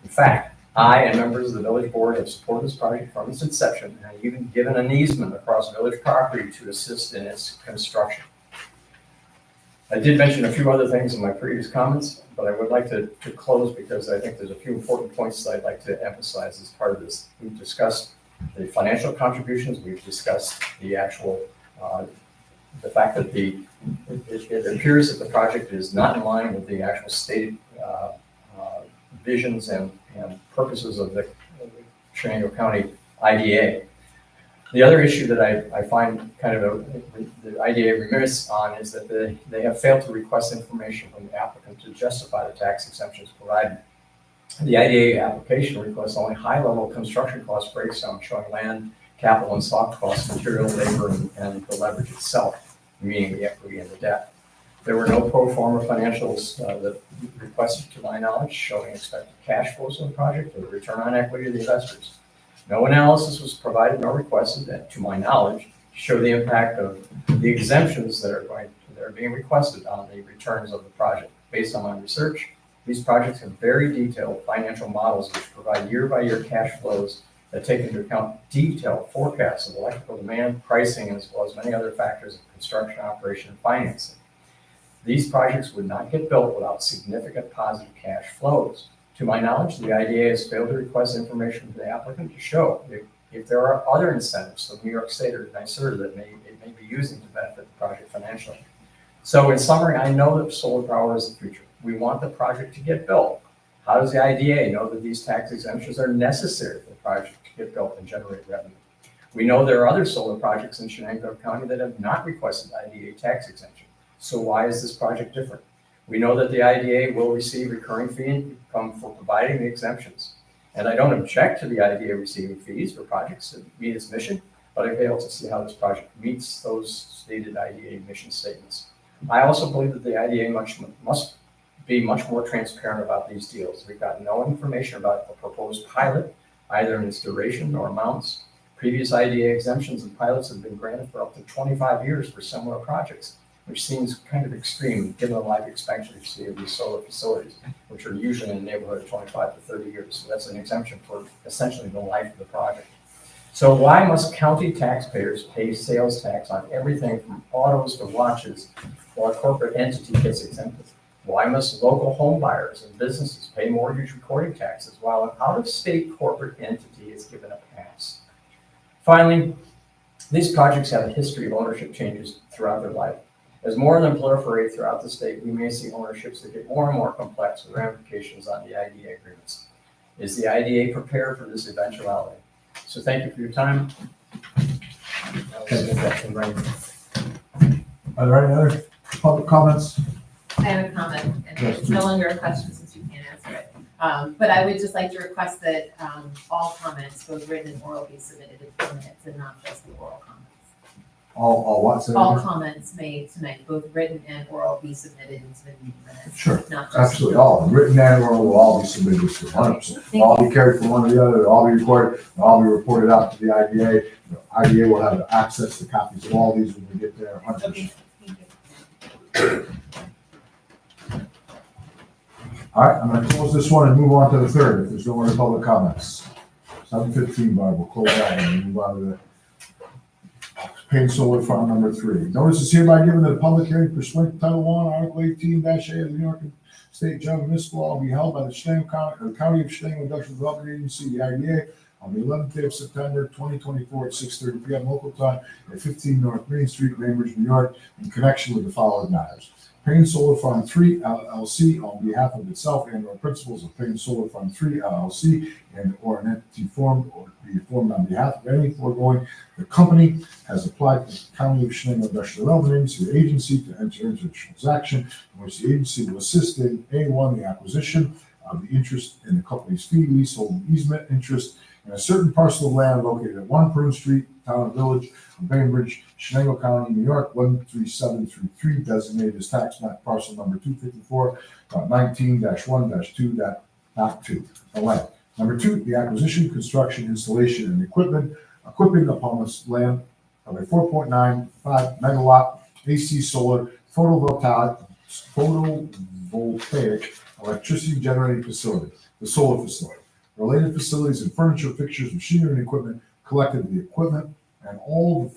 In fact, I and members of the village board have supported this project from its inception and even given an easement across village property to assist in its construction. I did mention a few other things in my previous comments, but I would like to close because I think there's a few important points that I'd like to emphasize as part of this. We've discussed the financial contributions. We've discussed the actual, the fact that it appears that the project is not in line with the actual stated visions and purposes of the Shenango County IDA. The other issue that I find kind of the IDA remiss on is that they have failed to request information from the applicant to justify the tax exemptions provided. The IDA application requests only high-level construction cost breakdown showing land, capital, and soft costs, material, labor, and the leverage itself, meaning the equity and the debt. There were no pro forma financials that requested, to my knowledge, showing expected cash flows of the project or the return on equity of the investors. No analysis was provided nor requested that, to my knowledge, show the impact of the exemptions that are being requested on the returns of the project. Based on my research, these projects have very detailed financial models which provide year-by-year cash flows that take into account detailed forecasts of electrical demand, pricing, as well as many other factors of construction, operation, and financing. These projects would not get built without significant positive cash flows. To my knowledge, the IDA has failed to request information from the applicant to show if there are other incentives from New York State or NYSERDA that it may be using to benefit the project financially. So in summary, I know that solar power is the future. We want the project to get built. How does the IDA know that these tax exemptions are necessary for the project to get built and generate revenue? We know there are other solar projects in Shenango County that have not requested IDA tax exemption. So why is this project different? We know that the IDA will receive recurring fee income for providing the exemptions. And I don't object to the IDA receiving fees for projects that meet its mission, but I fail to see how this project meets those stated IDA mission statements. I also believe that the IDA must be much more transparent about these deals. We've got no information about the proposed pilot, either in its duration or amounts. Previous IDA exemptions and pilots have been granted for up to 25 years for similar projects, which seems kind of extreme given the life expectancy of these solar facilities, which are usually in the neighborhood of 25 to 30 years. So that's an exemption for essentially the life of the project. So why must county taxpayers pay sales tax on everything from autos to watches while a corporate entity gets exempted? Why must local home buyers and businesses pay mortgage recording taxes while an out-of-state corporate entity is given a pass? Finally, these projects have a history of ownership changes throughout their life. As more of them proliferate throughout the state, we may see ownerships that get more and more complex with ramifications on the IDA agreements. Is the IDA prepared for this eventuality? So thank you for your time. Are there any other public comments? I have a comment, and it's no longer a question since you can't answer it. But I would just like to request that all comments, both written and oral, be submitted in 4 minutes and not just the oral comments. All what? Say All again? comments made tonight, both written and oral, be submitted into the meeting minutes. Sure, Not just. absolutely. All written and oral will all be submitted to 100%. Thank All be carried from one to the other. They'll all be recorded. They'll all be reported out to the IDA. The IDA will have access to copies of all these when we get there. 100%. Okay, thank you. All right, I'm going to close this one and move on to the third. If there's no other public comments, 7:15, Barb. We'll close that one and move on to the Payne Solar Farm number 3. Notice is hereby given that a public hearing pursuant to Title 1, Article 18-A of the New York State General Municipal Law will be held by the County of Shenango Industrial Development Agency, the IDA, on the 11th day of September 2024 at 6:30 p.m. local time at 15 North Main Street, Bainbridge, New York, in connection with the following matters. Payne Solar Farm 3 LLC on behalf of itself and or principals of Payne Solar Farm 3 LLC and or an entity formed or be formed on behalf of any foregoing. The company has applied to the County of Shenango Industrial Development Agency to enter into a transaction in which the agency will assist in A1, the acquisition of the interest in the company's fee, leasehold, and easement interest in a certain parcel of land located at 1 Prune Street, Town and Village, Bainbridge, Shenango County, New York, 13733, designated as tax map parcel number 254.19-1-2.2. The land. Number 2, the acquisition, construction, installation, and equipping upon this land of a 4.95 megawatt AC solar photovoltaic electricity generating facility, the solar facility. Related facilities and furniture, fixtures, machinery, and equipment, collectively equipment, and all the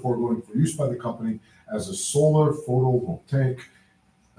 foregoing for use by the company as a solar photovoltaic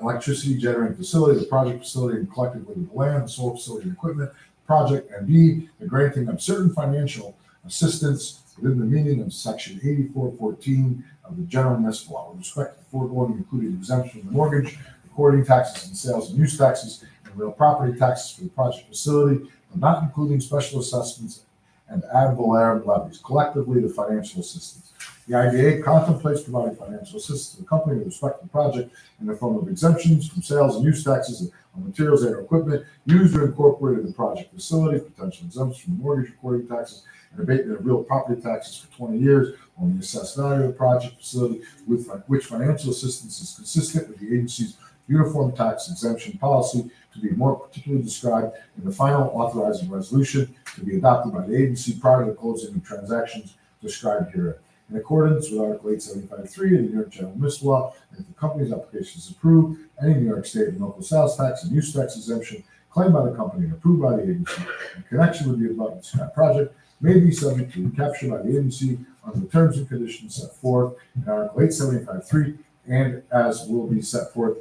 electricity generating facility, the project facility, and collectively the land, the solar facility, and equipment project, and B, the granting of certain financial assistance within the meaning of Section 8414 of the General Municipal Law with respect to the foregoing, including exemption from mortgage, recording taxes, and sales and use taxes, and real property taxes for the project facility, but not including special assessments and ad valorem levies, collectively the financial assistance. The IDA contemplates providing financial assistance to the company with respect to the project in the form of exemptions from sales and use taxes on materials and equipment used or incorporated in the project facility, potential exemptions from mortgage recording taxes, and abatement of real property taxes for 20 years on the assessed value of the project facility, with which financial assistance is consistent with the agency's uniform tax exemption policy, to be more particularly described in the final authorizing resolution to be adopted by the agency prior to the closing of transactions described here. In accordance with Article 875.3 of the New York General Municipal Law, if the company's application is approved, any New York State and local sales tax and use tax exemption claimed by the company and approved by the agency in connection with the above described project may be subject to recapture by the agency under the terms and conditions set forth in Article 875.3 and as will be set forth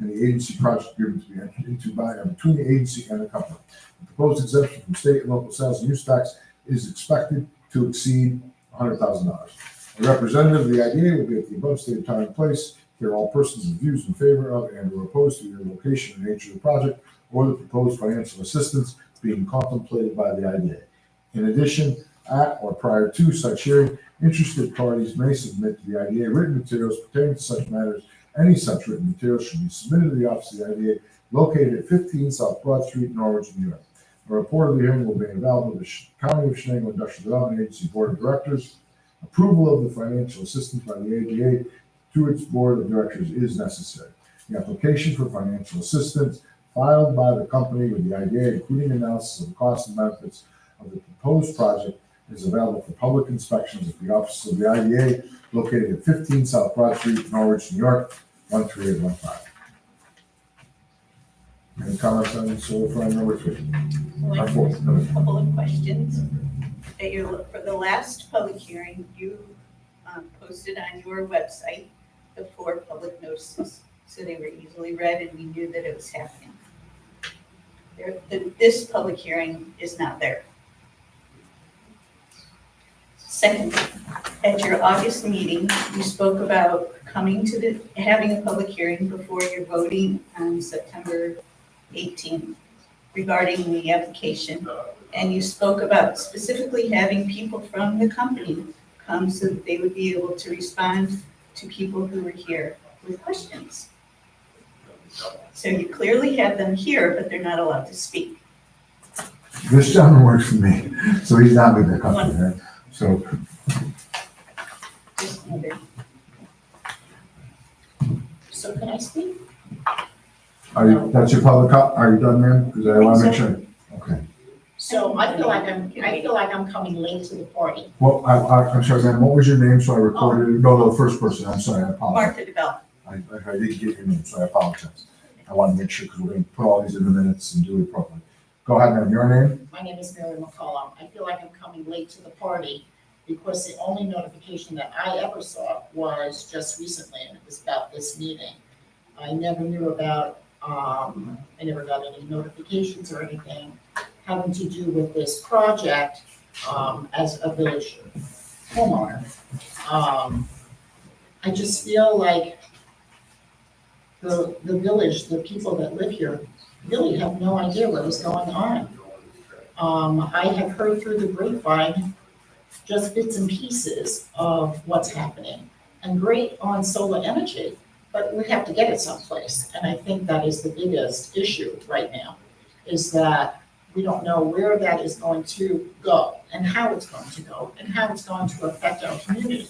in the agency project agreement to be entered into by and between the agency and the company. The proposed exemption from state and local sales and use tax is expected to exceed $100,000. A representative of the IDA will be at the above stated time and place, hear all persons and views in favor of and or opposed to either location or nature of the project or the proposed financial assistance being contemplated by the IDA. In addition, at or prior to such hearing, interested parties may submit to the IDA written materials pertaining to such matters Any such written material should be submitted to the office of the IDA located at 15 South Broad Street, Norwich, New York. A report of the hearing will be available to the County of Shenango Industrial Development Agency Board of Directors. Approval of the financial assistance by the ADA to its Board of Directors is necessary. The application for financial assistance filed by the company with the IDA, including analysis of the costs and benefits of the proposed project, is available for public inspections at the office of the IDA located at 15 South Broad Street, Norwich, New York, 13815. Any comments on solar farm number 3? Like, Or 4? a couple of questions. For the last public hearing, you posted on your website the 4 public notices, so they were easily read and we knew that it was happening. This public hearing is not there. Second, at your August meeting, you spoke about having a public hearing before you're voting on September 18th regarding the application. And you spoke about specifically having people from the company come so that they would be able to respond to people who were here with questions. So you clearly have them here, but they're not allowed to speak. This gentleman works for me, so he's not with the company, right? So, Just wondered. So can I speak? that's your public, are you done, ma'am? Because I want to make sure. Okay. So I feel like I'm coming late to the party. Well, I'm sorry, ma'am, what was your name, so I recorded it? No, the first person, I'm sorry, I apologize. Martha DeBell. I didn't get your name, so I apologize. I want to make sure, because we're going to put all these in the minutes and do it properly. Go ahead, ma'am, your name? My name is Mary McCollum. I feel like I'm coming late to the party because the only notification that I ever saw was just recently, and it was about this meeting. I never knew about, I never got any notifications or anything having to do with this project as a village homeowner. I just feel like the village, the people that live here really have no idea what is going on. I have heard through the grapevine just bits and pieces of what's happening, and great on solar energy, but we have to get it someplace. And I think that is the biggest issue right now, is that we don't know where that is going to go and how it's going to go and how it's going to affect our community.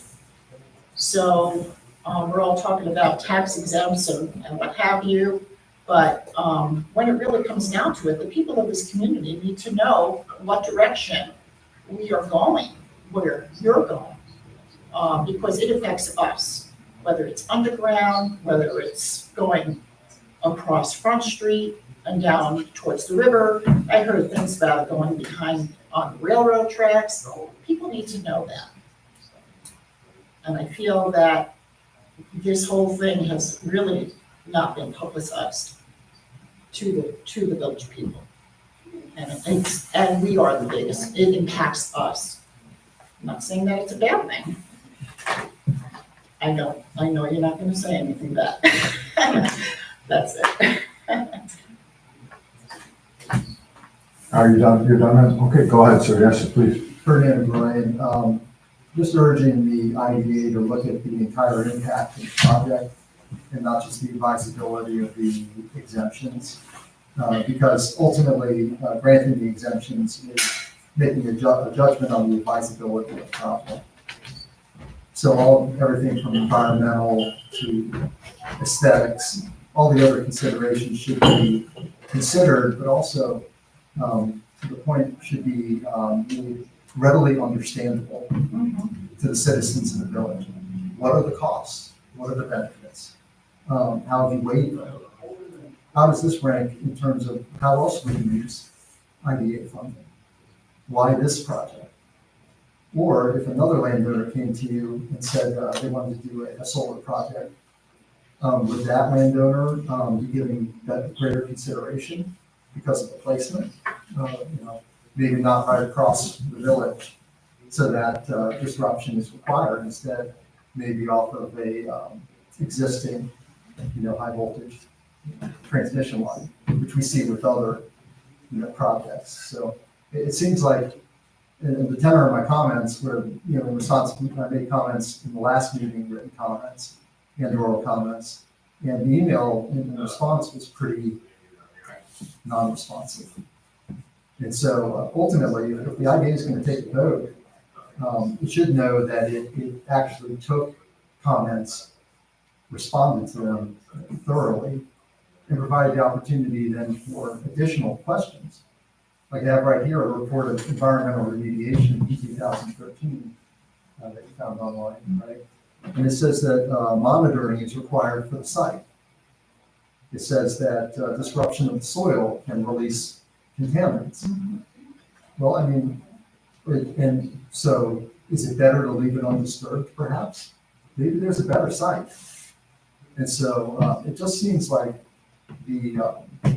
So we're all talking about tax exempts and what have you, but when it really comes down to it, the people of this community need to know what direction we are going, where you're going, because it affects us, whether it's underground, whether it's going across Front Street and down towards the river. I heard things about it going behind on the railroad tracks. People need to know that. And I feel that this whole thing has really not been publicized to the village people. And we are the biggest. It impacts us. I'm not saying that it's a bad thing. I know you're not going to say anything bad. That's it. Are you done? You're done, ma'am? Okay, go ahead, sir. Yes, sir, please. Ferdinand and Brian, just urging the IDA to look at the entire impact of the project and not just the advisability of the exemptions. Because ultimately, granting the exemptions is making a judgment on the advisability of the project. So everything from environmental to aesthetics, all the other considerations should be considered, but also to the point should be readily understandable to the citizens of the village. What are the costs? What are the benefits? How have you weighed them? How does this rank in terms of how else we can use IDA funding? Why this project? Or if another landowner came to you and said they wanted to do a solar project, would that landowner be giving that greater consideration because of the placement? Maybe not right across the village, so that disruption is required. Instead, maybe off of a existing, high voltage transmission line, which we see with other, projects. So it seems like, in the tenor of my comments, where in response, I made comments in the last meeting, written comments and oral comments. And the email in the response was pretty non-responsive. And so ultimately, if the IDA is going to take a vote, it should know that it actually took comments, responded to them thoroughly, and provided the opportunity then for additional questions. Like I have right here, a report of environmental remediation in 2013 that you found online, right? And it says that monitoring is required for the site. It says that disruption of the soil can release contaminants. Well, I mean, and so is it better to leave it undisturbed, perhaps? Maybe there's a better site. And so it just seems like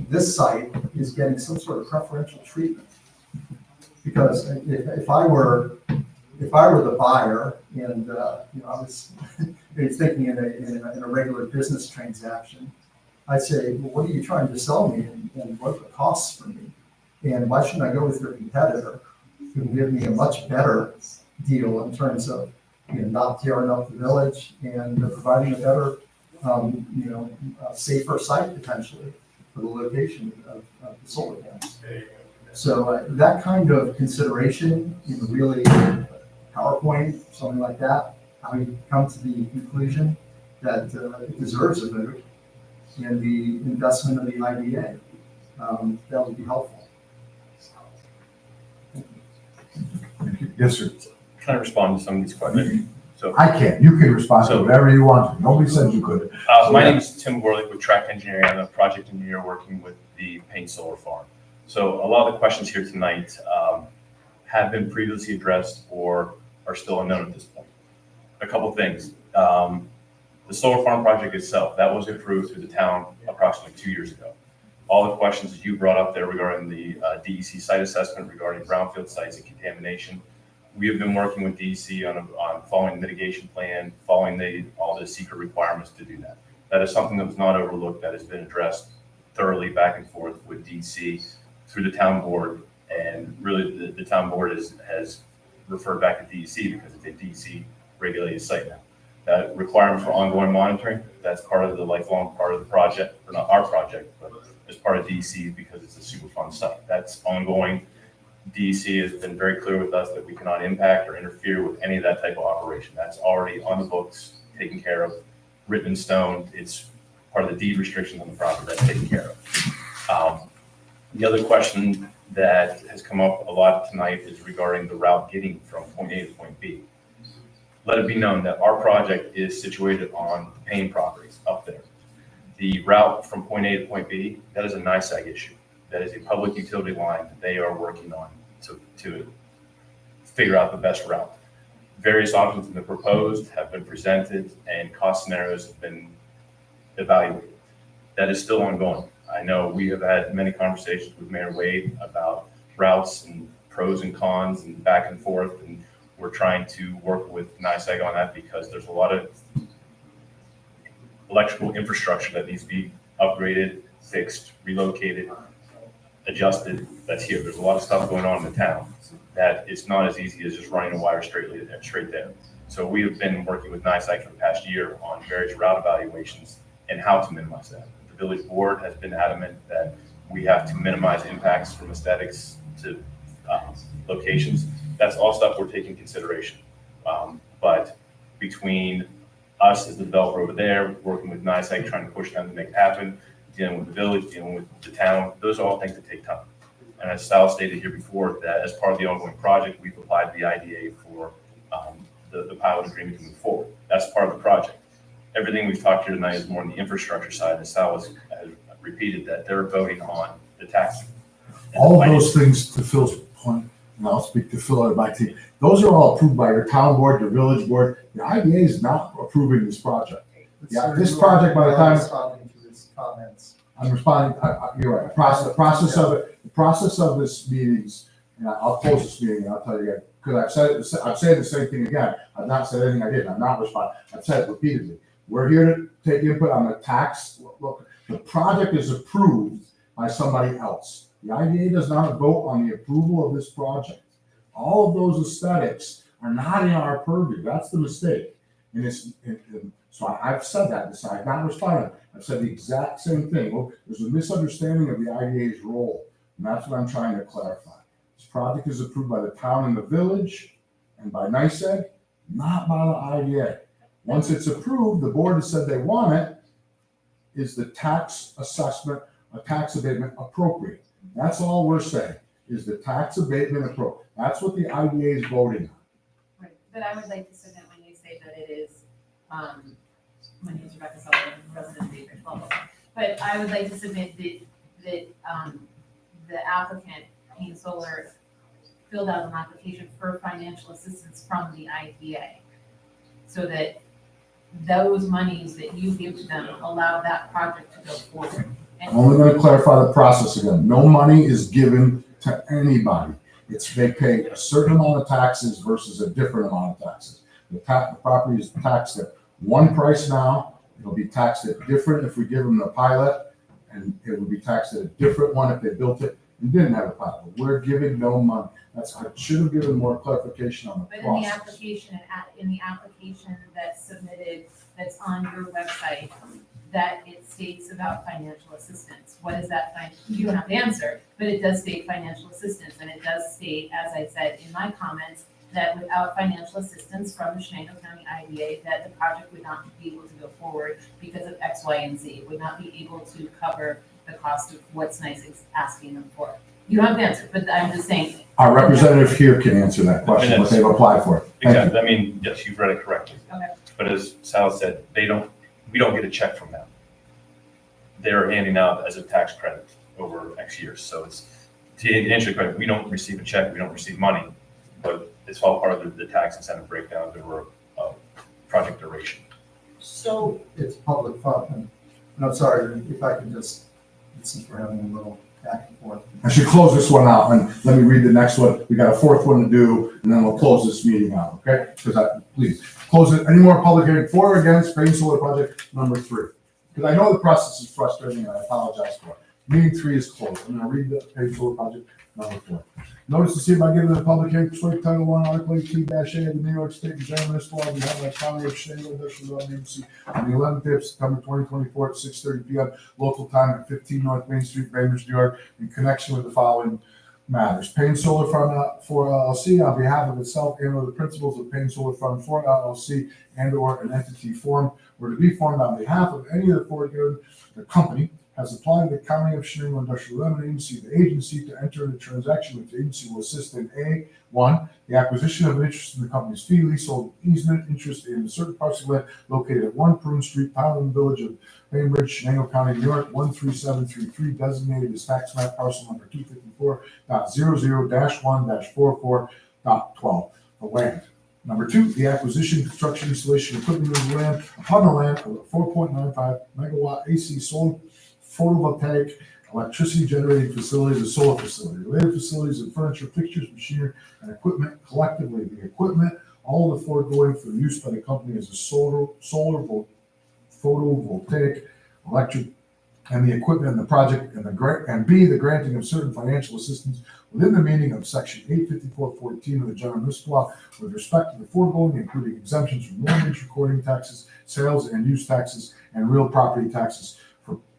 this site is getting some sort of preferential treatment. Because if I were the buyer and I was thinking in a regular business transaction, I'd say, well, what are you trying to sell me and what are the costs for me? And why shouldn't I go with your competitor who can give me a much better deal in terms of not tearing up the village and providing a better, safer site potentially for the location of the solar panels. So that kind of consideration, really PowerPoint, something like that, how you come to the conclusion that it deserves a vote and the investment of the IDA, that would be helpful. Yes, sir. Can I respond to some of these questions? So, I can. You can respond to whatever you want to. Nobody said you could. my name is Tim Gorlick with Track Engineering. I'm a project engineer working with the Payne Solar Farm. So a lot of the questions here tonight have been previously addressed or are still unknown at this point. A couple of things. The solar farm project itself, that was approved through the town approximately 2 years ago. All the questions that you brought up there regarding the DEC site assessment, regarding brownfield sites and contamination, we have been working with DEC on following the mitigation plan, following all the secret requirements to do that. That is something that was not overlooked, that has been addressed thoroughly back and forth with DEC through the town board. And really the town board has referred back to DEC because it's a DEC regulated site now. That requirement for ongoing monitoring, that's part of the lifelong part of the project, or not our project, but as part of DEC because it's a Superfund site. That's ongoing. DEC has been very clear with us that we cannot impact or interfere with any of that type of operation. That's already on the books, taken care of, written in stone. It's part of the deed restrictions on the property that's taken care of. The other question that has come up a lot tonight is regarding the route getting from point A to point B. Let it be known that our project is situated on the Payne properties up there. The route from point A to point B, that is a NISAG issue. That is a public utility line that they are working on to figure out the best route. Various options that have been proposed have been presented and cost scenarios have been evaluated. That is still ongoing. I know we have had many conversations with Mayor Wade about routes and pros and cons and back and forth, and we're trying to work with NISAG on that because there's a lot of electrical infrastructure that needs to be upgraded, fixed, relocated, adjusted. That's here. There's a lot of stuff going on in the town that it's not as easy as just running a wire straight there. So we have been working with NISAG for the past year on various route evaluations and how to minimize that. The village board has been adamant that we have to minimize impacts from aesthetics to locations. That's all stuff we're taking consideration. But between us as the developer over there, working with NISAG, trying to push them to make it happen, dealing with the village, dealing with the town, those are all things that take time. And as Sal stated here before, that as part of the ongoing project, we've applied to the IDA for the pilot agreement to move forward. That's part of the project. Everything we've talked here tonight is more on the infrastructure side, and Sal has repeated that they're voting on the tax. All of those things, to Phil's point, and I'll speak to Phil and my team, those are all approved by your town board, your village board. The IDA is not approving this project. Yeah, this project, by the time Responding to his comments. I'm responding, you're right, the process of this meetings, and I'll close this meeting, and I'll tell you again, because I've said the same thing again. I've not said anything I didn't. I'm not responding. I've said it repeatedly. We're here to take input on the tax. Look, the project is approved by somebody else. The IDA does not vote on the approval of this project. All of those aesthetics are not in our purview. That's the mistake. And So I've said that, I have not responded. I've said the exact same thing. Well, there's a misunderstanding of the IDA's role, and that's what I'm trying to clarify. This project is approved by the town and the village and by NICEAG, not by the IDA. Once it's approved, the board has said they want it. Is the tax assessment, a tax abatement appropriate? That's all we're saying, is the tax abatement appropriate? That's what the IDA is voting on. Right, but I would like to submit when you say that it is, my name is Rebecca Sullivan, resident of Bainbridge, blah, blah, blah. But I would like to submit that the applicant, Payne Solar, filled out an application for financial assistance from the IDA. So that those monies that you give to them allow that project to go forward. I'm only going to clarify the process again. No money is given to anybody. They pay a certain amount of taxes versus a different amount of taxes. The property is taxed at one price now. It'll be taxed at different if we give them the pilot, and it would be taxed at a different one if they built it and didn't have a pilot. We're giving no money. I should have given more clarification on the But process. in the application that's submitted, that's on your website, that it states about financial assistance. What is that? You don't have to answer, but it does state financial assistance, and it does state, as I said in my comments, that without financial assistance from the Shenango County IDA, that the project would not be able to go forward because of X, Y, and Z. It would not be able to cover the cost of what's NICE is asking them for. You don't have to answer, but I'm just saying. Our representative here can answer that question, what they've applied for. Thank you. Exactly, I mean, yes, you've read it correctly. Okay. But as Sal said, we don't get a check from them. They're handing out as a tax credit over X years. So it's, to answer your question, we don't receive a check, we don't receive money, but it's all part of the tax incentive breakdown over project duration. So, It's public fund, and I'm sorry, if I can just, since we're having a little back and forth. I should close this one out, and let me read the next one. We got a fourth one to do, and then we'll close this meeting out, okay? Please, close it. Any more public hearing for or against Payne Solar Project number 3? Because I know the process is frustrating, and I apologize for it. Meeting 3 is closed. I'm gonna read the Payne Solar Project number 4. Notice to see by giving the public hearing pursuant to Title 1, Article 18-A of the New York State General Municipal Law, we have the County of Shenango Industrial Development Agency on the 11th day of September 2024 at 6:30 p.m. local time at 15 North Main Street, Bainbridge, New York, in connection with the following matters. Payne Solar Fund 4 LLC, on behalf of itself and or the principals of Payne Solar Fund 4 LLC and or an entity formed or to be formed on behalf of any of the foregoing, the company has applied to the County of Shenango Industrial Development Agency, the agency, to enter into a transaction which the agency will assist in A1, the acquisition of an interest in the company's fee, leasehold, easement, interest in certain parts of land located at 1 Prune Street, Town and Village of Bainbridge, Shenango County, New York, 13733, designated as tax map parcel number 254.00-1-44.12, the land. Number 2, the acquisition, construction, installation, equipment of the land upon the land of a 4.95 megawatt AC solar photovoltaic electricity generating facility, the solar facility, related facilities and furniture, fixtures, machinery, and equipment, collectively the equipment, all of the foregoing for use by the company as a solar photovoltaic electric, and the equipment in the project, and and B, the granting of certain financial assistance within the meaning of section 854.14 of the General Municipal Law with respect to the foregoing, including exemptions from mortgage, recording taxes, sales and use taxes, and real property taxes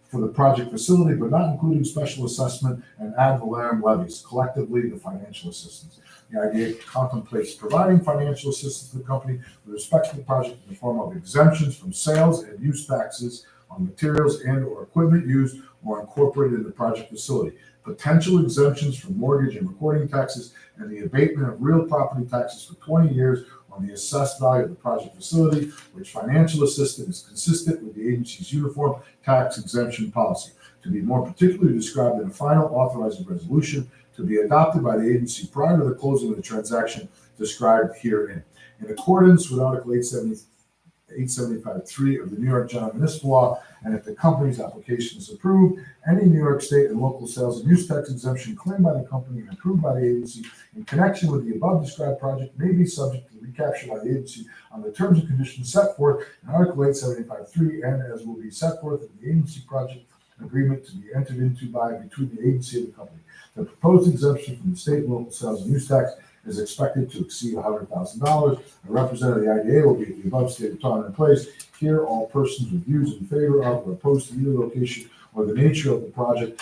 for the project facility, but not including special assessment and ad valorem levies, collectively the financial assistance. The idea contemplates providing financial assistance to the company with respect to the project in the form of exemptions from sales and use taxes on materials and or equipment used or incorporated in the project facility, potential exemptions from mortgage and recording taxes, and the abatement of real property taxes for 20 years on the assessed value of the project facility, which financial assistance is consistent with the agency's uniform tax exemption policy, to be more particularly described in a final authorizing resolution to be adopted by the agency prior to the closing of the transaction described herein. In accordance with Article 875.3 of the New York General Municipal Law, and if the company's application is approved, any New York State and local sales and use tax exemption claimed by the company and approved by the agency in connection with the above described project may be subject to recapture by the agency on the terms and conditions set forth in Article 875.3 and as will be set forth in the agency project agreement to be entered into by between the agency and the company. The proposed exemption from the state and local sales and use tax is expected to exceed $100,000. A representative of the IDA will be at the above stated time and place. Here, all persons with views in favor of or opposed to either location or the nature of the project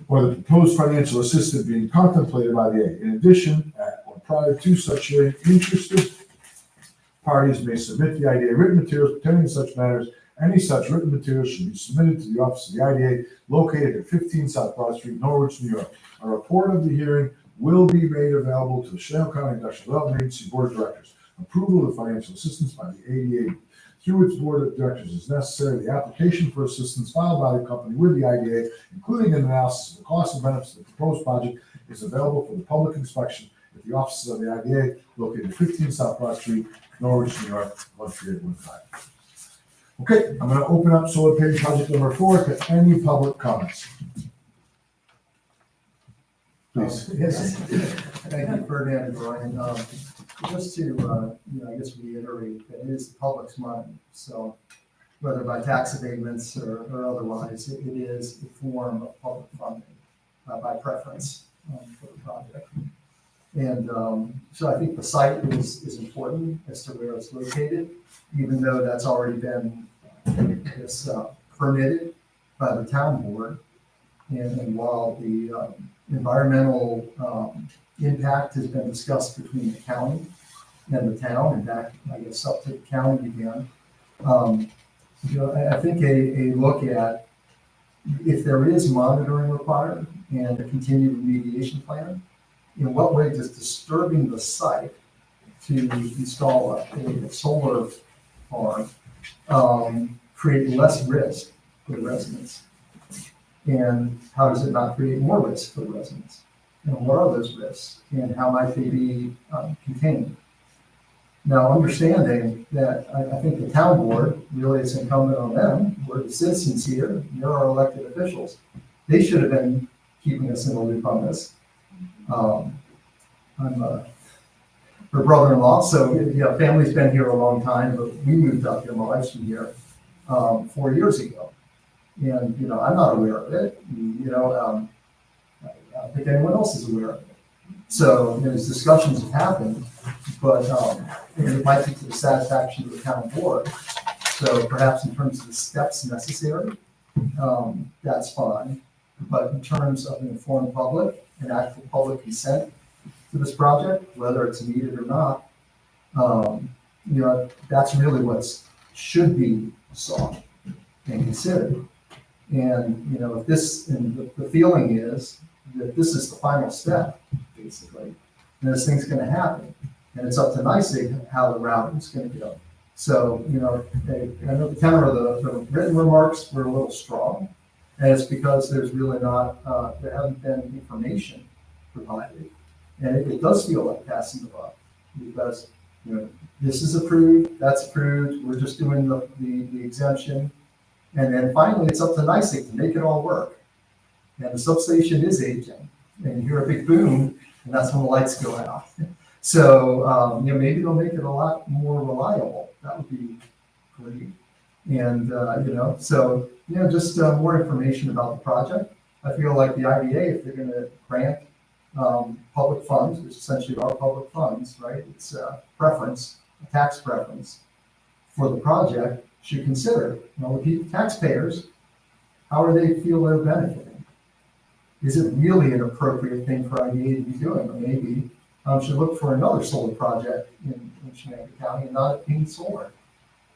or the proposed financial assistance being contemplated by the A. In addition, at or prior to such hearing, interested parties may submit the IDA written materials pertaining to such matters. Any such written materials should be submitted to the office of the IDA located at 15 South Broad Street, Norwich, New York. A report of the hearing will be made available to the Chenal County Industrial Development Agency Board of Directors. Approval of the financial assistance by the ADA through its board of directors is necessary. The application for assistance filed by the company with the IDA, including an analysis of the cost and benefits of the proposed project, is available for the public inspection at the offices of the IDA located at 15 South Broad Street, Norwich, New York, 13815. Okay, I'm going to open up solar paving project number 4 to any public comments. Please. Yes, thank you, Ferdinand and Brian. Just to, I guess reiterate that it is the public's money. So whether by tax abatements or otherwise, it is a form of public funding by preference for the project. And so I think the site is important as to where it's located, even though that's already been permitted by the town board. And while the environmental impact has been discussed between the county and the town, and back, I guess, up to the county again. I think a look at if there is monitoring required and a continued remediation plan, in what way does disturbing the site to install a solar farm create less risk for the residents? And how does it not create more risk for the residents? And what are those risks? And how might they be contained? Now, understanding that I think the town board, really it's incumbent on them, we're the citizens here, they're our elected officials. They should have been keeping us in the loop on this. I'm her brother-in-law, so family's been here a long time, but we moved up here, my wife's from here 4 years ago. And, I'm not aware of it. I don't think anyone else is aware of it. So these discussions have happened, but it might be to the satisfaction of the town board. So perhaps in terms of the steps necessary, that's fine. But in terms of an informed public and actual public consent to this project, whether it's needed or not, that's really what should be sought and considered. And, if this, and the feeling is that this is the final step, basically, and this thing's gonna happen. And it's up to NYSEG how the routing is gonna go. So, I know the tenor of the written remarks were a little strong, and it's because there's really not, there haven't been information provided. And it does feel like passing the buck, because, this is approved, that's approved, we're just doing the exemption. And then finally, it's up to NYSEG to make it all work. And the substation is aging, and you hear a big boom, and that's when the lights go out. So, maybe they'll make it a lot more reliable. That would be great. And, just more information about the project. I feel like the IDA, if they're going to grant public funds, which essentially are public funds, right? It's a preference, a tax preference for the project, should consider, the people, taxpayers, how are they feel they're benefiting? Is it really an appropriate thing for IDA to be doing? Or maybe should look for another solar project in Shenango County and not at Payne Solar.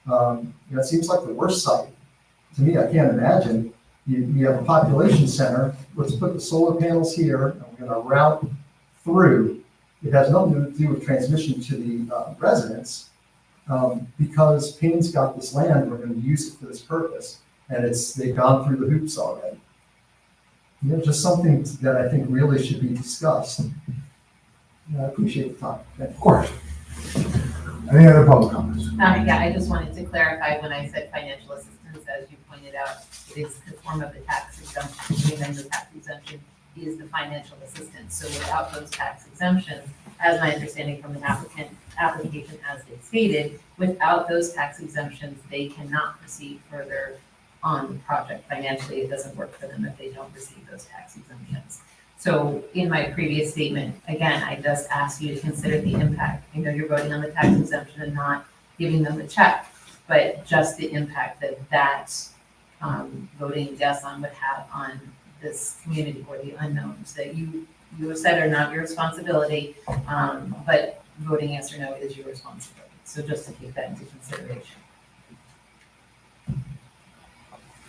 It seems like the worst site. To me, I can't imagine. You have a population center, let's put the solar panels here, and we're gonna route through. It has nothing to do with transmission to the residents. Because Payne's got this land, we're going to use it for this purpose, and they've gone through the hoops already. Just something that I think really should be discussed. I appreciate the time. Of course. Any other public comments? I just wanted to clarify when I said financial assistance, as you pointed out, it is the form of the tax exemption, and then the tax exemption is the financial assistance. So without those tax exemptions, as my understanding from the application as they stated, without those tax exemptions, they cannot proceed further on the project financially. It doesn't work for them if they don't receive those tax exemptions. So in my previous statement, again, I just asked you to consider the impact. I know you're voting on the tax exemption and not giving them the check, but just the impact that voting yes on would have on this community or the unknowns that you have said are not your responsibility, but voting yes or no is your responsibility. So just to take that into consideration.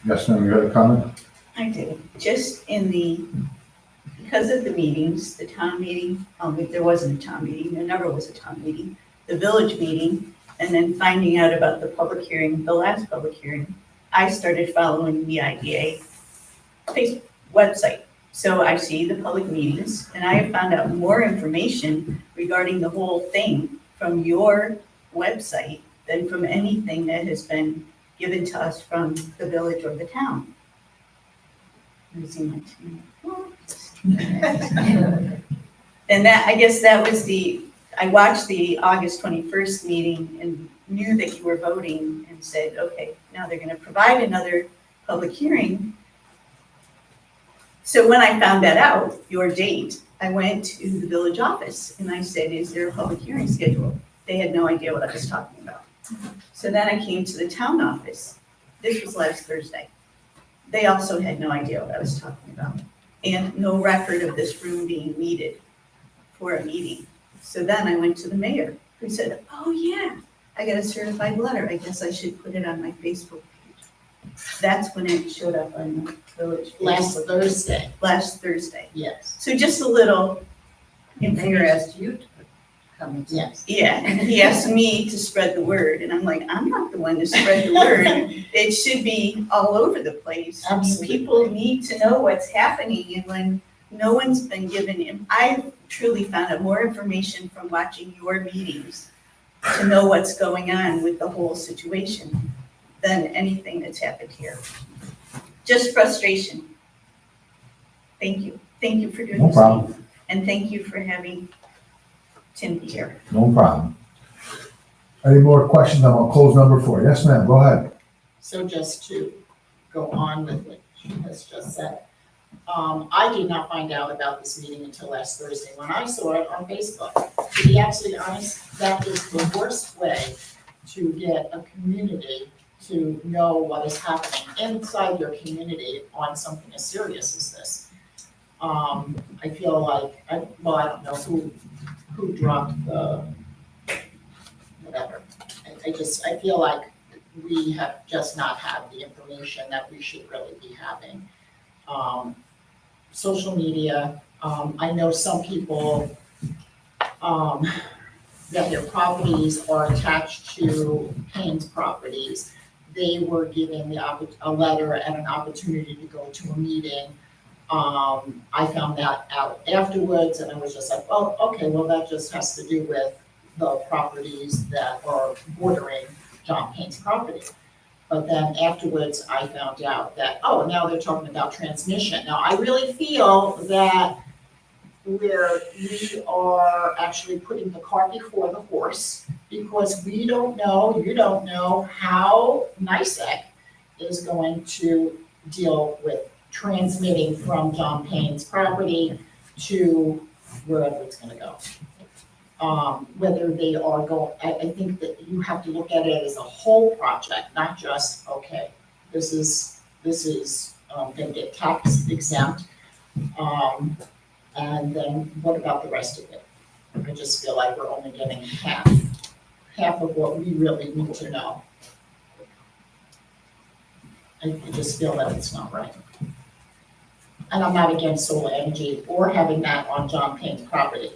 Yes, ma'am, you had a comment? I did, just because of the meetings, the town meeting, there wasn't a town meeting, there never was a town meeting, the village meeting, and then finding out about the public hearing, the last public hearing, I started following the IDA Facebook website. So I see the public meetings, and I have found out more information regarding the whole thing from your website than from anything that has been given to us from the village or the town. Losing my team. And that, I guess that was I watched the August 21st meeting and knew that you were voting and said, okay, now they're gonna provide another public hearing. So when I found that out, your date, I went to the village office and I said, is there a public hearing scheduled? They had no idea what I was talking about. So then I came to the town office. This was last Thursday. They also had no idea what I was talking about. And no record of this room being needed for a meeting. So then I went to the mayor, who said, oh yeah, I got a certified letter. I guess I should put it on my Facebook page. That's when it showed up on the village. Last Facebook. Thursday, Last Thursday. yes, So just a little Mayor information. asked you to come, yes. Yeah, and he asked me to spread the word, and I'm like, I'm not the one to spread the word. It should be all over the place. I mean, Absolutely. people need to know what's happening, and when no one's been given, I truly found out more information from watching your meetings to know what's going on with the whole situation than anything that's happened here. Just frustration. Thank you. Thank you for doing No this. problem. And thank you for having Tim here. No problem. Any more questions? I'm gonna close number 4. Yes, ma'am, go ahead. So just to go on with what she has just said, I did not find out about this meeting until last Thursday when I saw it on Facebook. To be absolutely honest, that is the worst way to get a community to know what is happening inside your community on something as serious as this. I feel like, I don't know who dropped the, whatever. I feel like we have just not had the information that we should really be having. Social media, I know some people, that their properties are attached to Payne's properties. They were given a letter and an opportunity to go to a meeting. I found that out afterwards and I was just like, oh, okay, well, that just has to do with the properties that are bordering John Payne's property. But then afterwards, I found out that, oh, now they're talking about transmission. Now, I really feel that we are actually putting the cart before the horse because we don't know, you don't know how NICEAG is going to deal with transmitting from John Payne's property to wherever it's gonna go. Whether they are going, I think that you have to look at it as a whole project, not just, okay, this is gonna get tax exempt. And then what about the rest of it? I just feel like we're only getting half of what we really need to know. I just feel that it's not right. And I'm not against solar energy or having that on John Payne's property.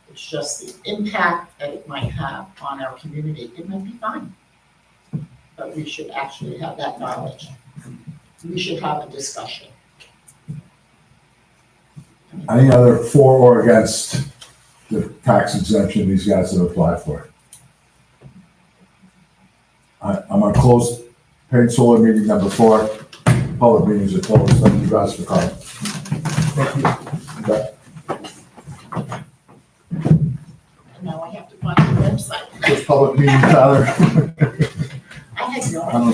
It's just the impact that it might have on our community. It might be fine, but we should actually have that knowledge. We should have a discussion. Any other for or against the tax exemption these guys have applied for? I'm gonna close Payne Solar meeting number 4. Public meetings are closed. Thank you guys for coming. Thank you. Okay. Now I have to find the website. This public meeting, Tyler. I had no I don't idea. know,